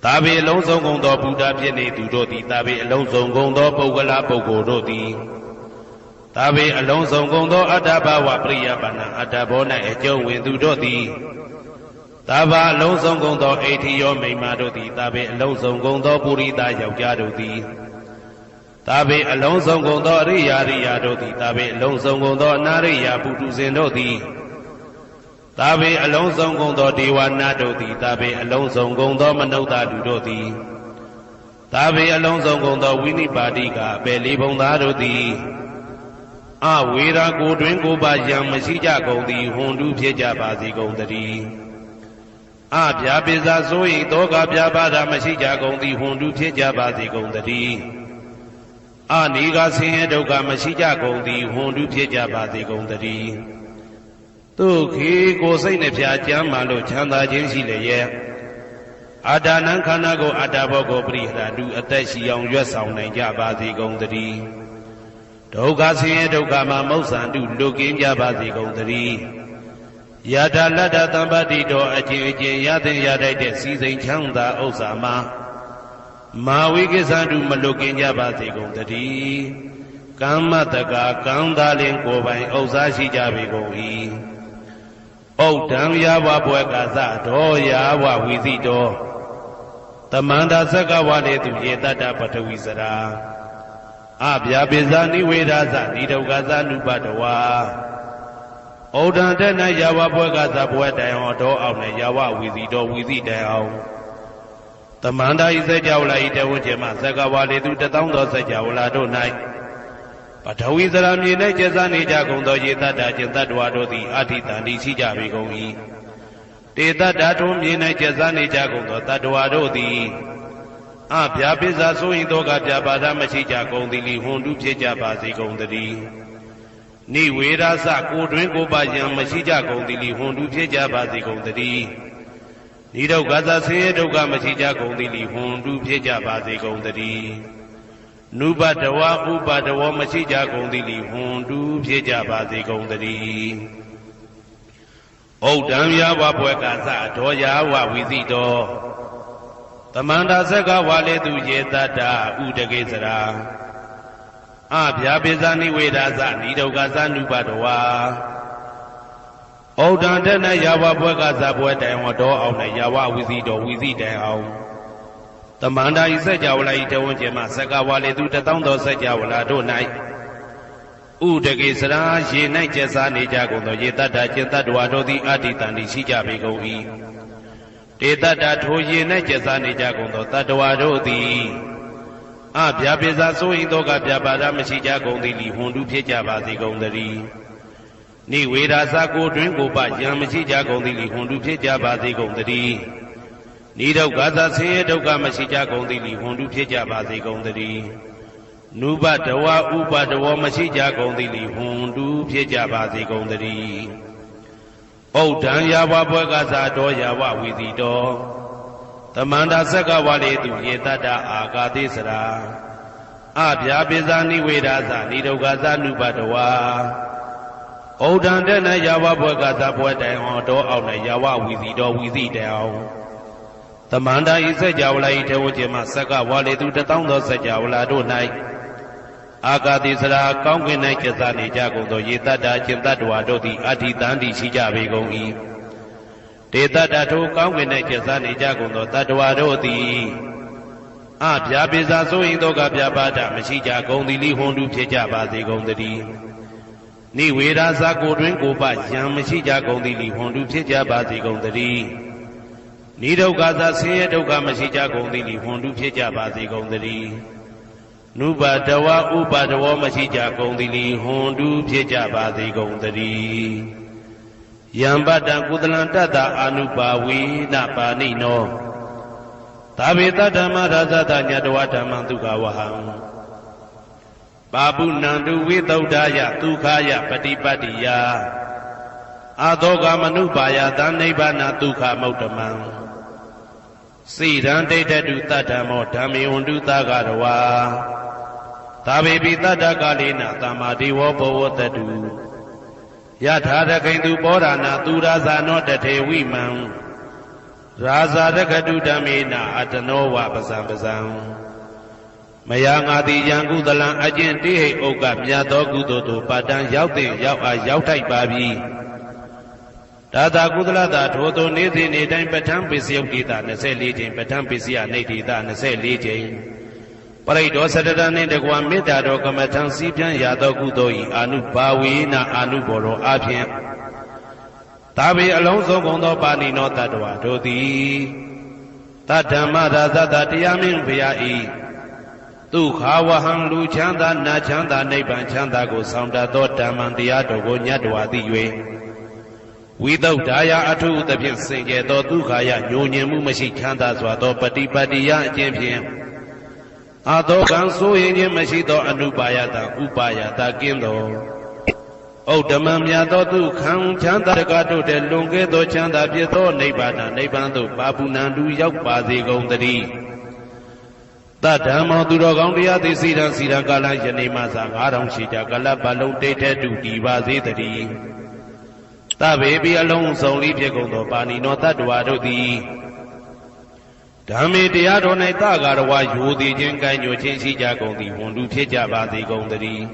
သာဘေအလုံးစုံကုန်သောဘုဒ္ဓဖြစ်နေသူတို့သည်သာဘေအလုံးစုံကုန်သောပုဂ္ဂလာပုဂ္ဂိုလ်တို့သည်သာဘေအလုံးစုံကုန်သောအတ္တဘာဝပရိယပါဏာအတ္တဘော၌အကျုံးဝင်သူတို့သည်သာဘာအလုံးစုံကုန်သောအိဋ္ဌိယောမိမ္မာတို့သည်သာဘေအလုံးစုံကုန်သောပုရိသယောက်ျားတို့သည်သာဘေအလုံးစုံကုန်သောအရိယာရိယာတို့သည်သာဘေအလုံးစုံကုန်သောအနာရိယာပုထုဇဉ်တို့သည်သာဘေအလုံးစုံကုန်သောဒေဝနာတို့သည်သာဘေအလုံးစုံကုန်သောမနုဿလူတို့သည်သာဘေအလုံးစုံကုန်သောဝိနိပါတိကအပေလေးဘုံသားတို့သည်အဝေရာကိုတွင်ကိုပါယံမရှိကြကုန်သည်ဟွန်တုဖြစ်ကြပါစေကုန်သတည်းအပြာပိဇာဆို၏တောကပြာပါဒမရှိကြကုန်သည်ဟွန်တုဖြစ်ကြပါစေကုန်သတည်းအနိကဆင်းရဲဒုက္ခမရှိကြကုန်သည်ဟွန်တုဖြစ်ကြပါစေကုန်သတည်းဒုက္ခိကိုယ်စိတ်နှပြကျမ်းမှလို့ချမ်းသာခြင်းရှိလျက် အာဒါနံခန္ဓာကိုအာတာဘောကိုပရိဟရာလူအသက်ရှိအောင်ရွတ်ဆောင်နိုင်ကြပါစေကုန်သတည်းဒုက္ခဆင်းရဲဒုက္ခမှာမௌဆန္တုလွတ်ကင်းကြပါစေကုန်သတည်းယထာလတ္တသံပါတိတော်အချင်းအချင်းရသင်ရတတ်တဲ့စီစိန်ချမ်းသာဥစ္စာမှာမာဝိကိစ္ဆန္တုမလွတ်ကင်းကြပါစေကုန်သတည်းကမ္မတကာကံသာလင်ကိုယ်ပိုင်ဥစ္စာရှိကြပေကုန်၏ဩဒံယာဝဘွယ်ကာသတော်ယာဝဝီသိတော်တမန္တာသက္ကဝါလေသူယေတတ္တပထဝီစရာအဗျာပိဇာနိဝေဒသနိဒုက္ခသနုပတဝါဩဒံတဏယာဝဘွယ်ကာသဘွယ်တိုင်အောင်တော်အောင်နဲ့ယာဝဝီသိတော်ဝီသိတိုင်အောင်တမန္တာဤစัจ java လာဤတဝဉ္ဇေမသက္ကဝါလေသူတသောသောစัจ java လာတို့၌ပထဝီစရာမြေ၌ကျဆနေကြကုန်သောယေတ္တကျင်တ္တဝါတို့သည်အဋ္ဌိတန္တိရှိကြပေကုန်၏တေတ္တထုံးမြေ၌ကျဆနေကြကုန်သောတတ္တဝါတို့သည်အဗျာပိဇာဆိုရင်တော့ကဗျာပါဒမရှိကြကုန်သည်လီဟွန်တုဖြစ်ကြပါစေကုန်သတည်းနိဝေရသကိုတွင်ကိုပါယံမရှိကြကုန်သည်လီဟွန်တုဖြစ်ကြပါစေကုန်သတည်းနိဒုက္ခသဆင်းရဲဒုက္ခမရှိကြကုန်သည်လီဟွန်တုဖြစ်ကြပါစေကုန်သတည်းနုပတဝဥပတဝမရှိကြကုန်သည်လီဟွန်တုဖြစ်ကြပါစေကုန်သတည်းဩဒံယာဝဘွယ်ကာသဒောယာဝဝီသိတော်တမန္တာသက္ကဝါလေသူယေတတ္တဥဒကေစရာအဗျာပိဇာနိဝေဒသနိဒုက္ခသနုပတဝါဩဒံတဏယာဝဘွယ်ကာသဘွယ်တိုင်ဝတော်အောင်နဲ့ယာဝဝီသိတော်ဝီသိတိုင်အောင်တမန္တာဤစัจ java လာဤတဝဉ္ဇေမသက္ကဝါလေသူတသောသောစัจ java လာတို့၌ဥဒကေစရာရေ၌ကျက်စားနေကြကုန်သောယေတတ္တကျင်တ္တဝါတို့သည်အဋ္ဌိတန္တိရှိကြပေကုန်၏တေတတ္တထိုရေ၌ကျက်စားနေကြကုန်သောတတ္တဝါတို့သည်အဗျာပိဇာဆိုရင်တော့ကဗျာပါဒမရှိကြကုန်သည်လီဟွန်တုဖြစ်ကြပါစေကုန်သတည်းနိဝေဒသကိုတွင်ကိုပယံမရှိကြကုန်သည်လီဟွန်တုဖြစ်ကြပါစေကုန်သတည်းနိဒုက္ခသဆင်းရဲဒုက္ခမရှိကြကုန်သည်လီဟွန်တုဖြစ်ကြပါစေကုန်သတည်းနုပတဝဥပတဝမရှိကြကုန်သည်လီဟွန်တုဖြစ်ကြပါစေကုန်သတည်းဩဒံယာဝဘွယ်ကာသတော်ယာဝဝီသိတော်တမန္တာသက္ကဝါလေသူယေတတ္တအာဂါတိစရာအဗျာပိဇာနိဝေဒသနိဒုက္ခသနုပတဝါဩဒံတဏယာဝဘွယ်ကာသဘွယ်တိုင်အောင်တော်အောင်နဲ့ယာဝဝီသိတော်ဝီသိတိုင်အောင်တမန္တာဤစัจ java လာဤတဝဉ္ဇေမသက္ကဝါလေသူတသောသောစัจ java လာတို့၌အာဂါတိစရာကောင်းကင်၌ကျက်စားနေကြကုန်သောယေတတ္တကျင်တတ္တဝါတို့သည်အဋ္ဌိတန္တိရှိကြပေကုန်၏တေတတ္တထိုကောင်းကင်၌ကျက်စားနေကြကုန်သောတတ္တဝါတို့သည်အဗျာပိဇာဆိုရင်တော့ကဗျာပါဒမရှိကြကုန်သည်လီဟွန်တုဖြစ်ကြပါစေကုန်သတည်းနိဝေဒသကိုတွင်ကိုပယံမရှိကြကုန်သည်လီဟွန်တုဖြစ်ကြပါစေကုန်သတည်းနိဒုက္ခသဆင်းရဲဒုက္ခမရှိကြကုန်သည်လီဟွန်တုဖြစ်ကြပါစေကုန်သတည်းနုပတဝဥပတဝမရှိကြကုန်သည်လီဟွန်တုဖြစ်ကြပါစေကုန်သတည်းယံပတ္တကုသလံတတ္တအာနုပါဝေနပါဏိနောသာဝေတဓမ္မရာဇတညတဝဓမ္မံဒုက္ခဝဟံပါပုဏ္ဏတုဝိသုဒ္ဓယဒုက္ခယပฏิပတ္တိယအာသောကမနုပါယသနိဗ္ဗာနဒုက္ခမௌတမံစိရံဒိဋ္ဌတုတတ္တမောဓမ္မေဝန္တုသကရဝါသာဝေပိတတ္တကာလေနသမ္မာဒေဝဘောဝတတုယထာရခိန်သူပောဓာနာသူရာဇာနောတထေဝိမံရာဇာရခတုဓမ္မေနအတနောဝပဇံပဇံမယငါတိယံကုသလံအကျင့်တိဟိဥက္ကမြတ်သောကုသိုလ်တို့ပါတံရောက်တဲ့ရောက်အားရောက်ထိုက်ပါပြီဒါသာကုသလတာထိုသို့နေ့စဉ်နေ့တိုင်းပဋ္ဌာန်းပိစယုတ်တိတာ24ချိန်ပဋ္ဌာန်းပိစယနေတိတာ24ချိန်ပရိဒောသတ္တနှင့်တကွာမေတ္တာတော်ကမ္မထံစည်းပြန်ရသောကုသိုလ်၏အာနုဘာဝေနအာနုဘောတော်အဖြင့်သာဝေအလုံးစုံကုန်သောပါဏိနောတတ္တဝါတို့သည်တတ္တမရာဇတတရားမင်းဘုရား၏ဒုက္ခဝဟံလူချမ်းသာနာချမ်းသာနိဗ္ဗာန်ချမ်းသာကိုဆောင်တတ်သောဓမ္မံတရားတော်ကိုညတ်တော်သိ၍ဝိသုဒ္ဓါယအထုသဖြင့်စင်ကြယ်သောဒုက္ခယညိုညင်မှုမရှိချမ်းသာစွာသောပฏิပတ္တိယအကျင့်ဖြင့်အာသောကံဆိုရင်ခြင်းမရှိသောအနုပါယတဥပါယတကင်းသော ဩဓမ္မမြတ်သောသူခံချမ်းသာတကားတို့တဲ့လွန်ကဲသောချမ်းသာဖြစ်သောနိဗ္ဗာန်နိဗ္ဗာန်သို့ပါပုဏ္ဏတူရောက်ပါစေကုန်သတည်းတဓမ္မောသူတော်ကောင်းတရားသိစီရန်စီရန်ကာလယနေ့မှစ9000ရှိကြကလပ်ပတ်လုံးတိတ်တဲ့တူတည်ပါစေတည်းတဗေပိအလုံးစုံလေးဖြစ်ကုန်သောပါဏိနောတတ္တဝါတို့သည်ဓမ္မေတရားတော်၌တကာရဝယူသည်ချင်းကိုင်းညွှချင်းရှိကြကုန်သည်ဝန်လူဖြစ်ကြပါစေကုန်သတည်း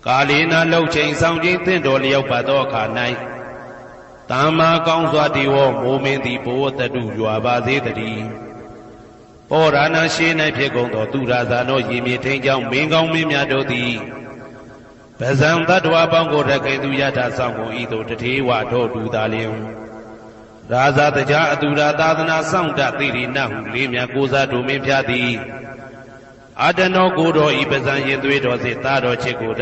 ကာလေနာလှုပ်ချိန်ဆောင်ခြင်းသင့်တော်လျောက်ပါသောအခါ၌သမ္မာကောင်းစွာတည်ဝမိုးမင်းသည်ဘိုးတတုရွာပါစေတည်းပောရဏရှိ၌ဖြစ်ကုန်သောသူရာဇာနောရေမြေထိန်ကြောင့်မင်းကောင်းမင်းများတို့သည်ပဇံတတ္တဝါပေါင်းကိုရခိုင်သူယထာဆောင်ကုန်ဤသို့တထေဝထို့တူသာလျင်ရာဇာတကြားအတူရာသာသနာဆောင်တသိရိနဟုလေးမြတ်ကိုစားတို့မင်းဖျားသည်အတနောကိုတော်ဤပဇံရင်သွေးတော်စေသားတော်ချစ်ကို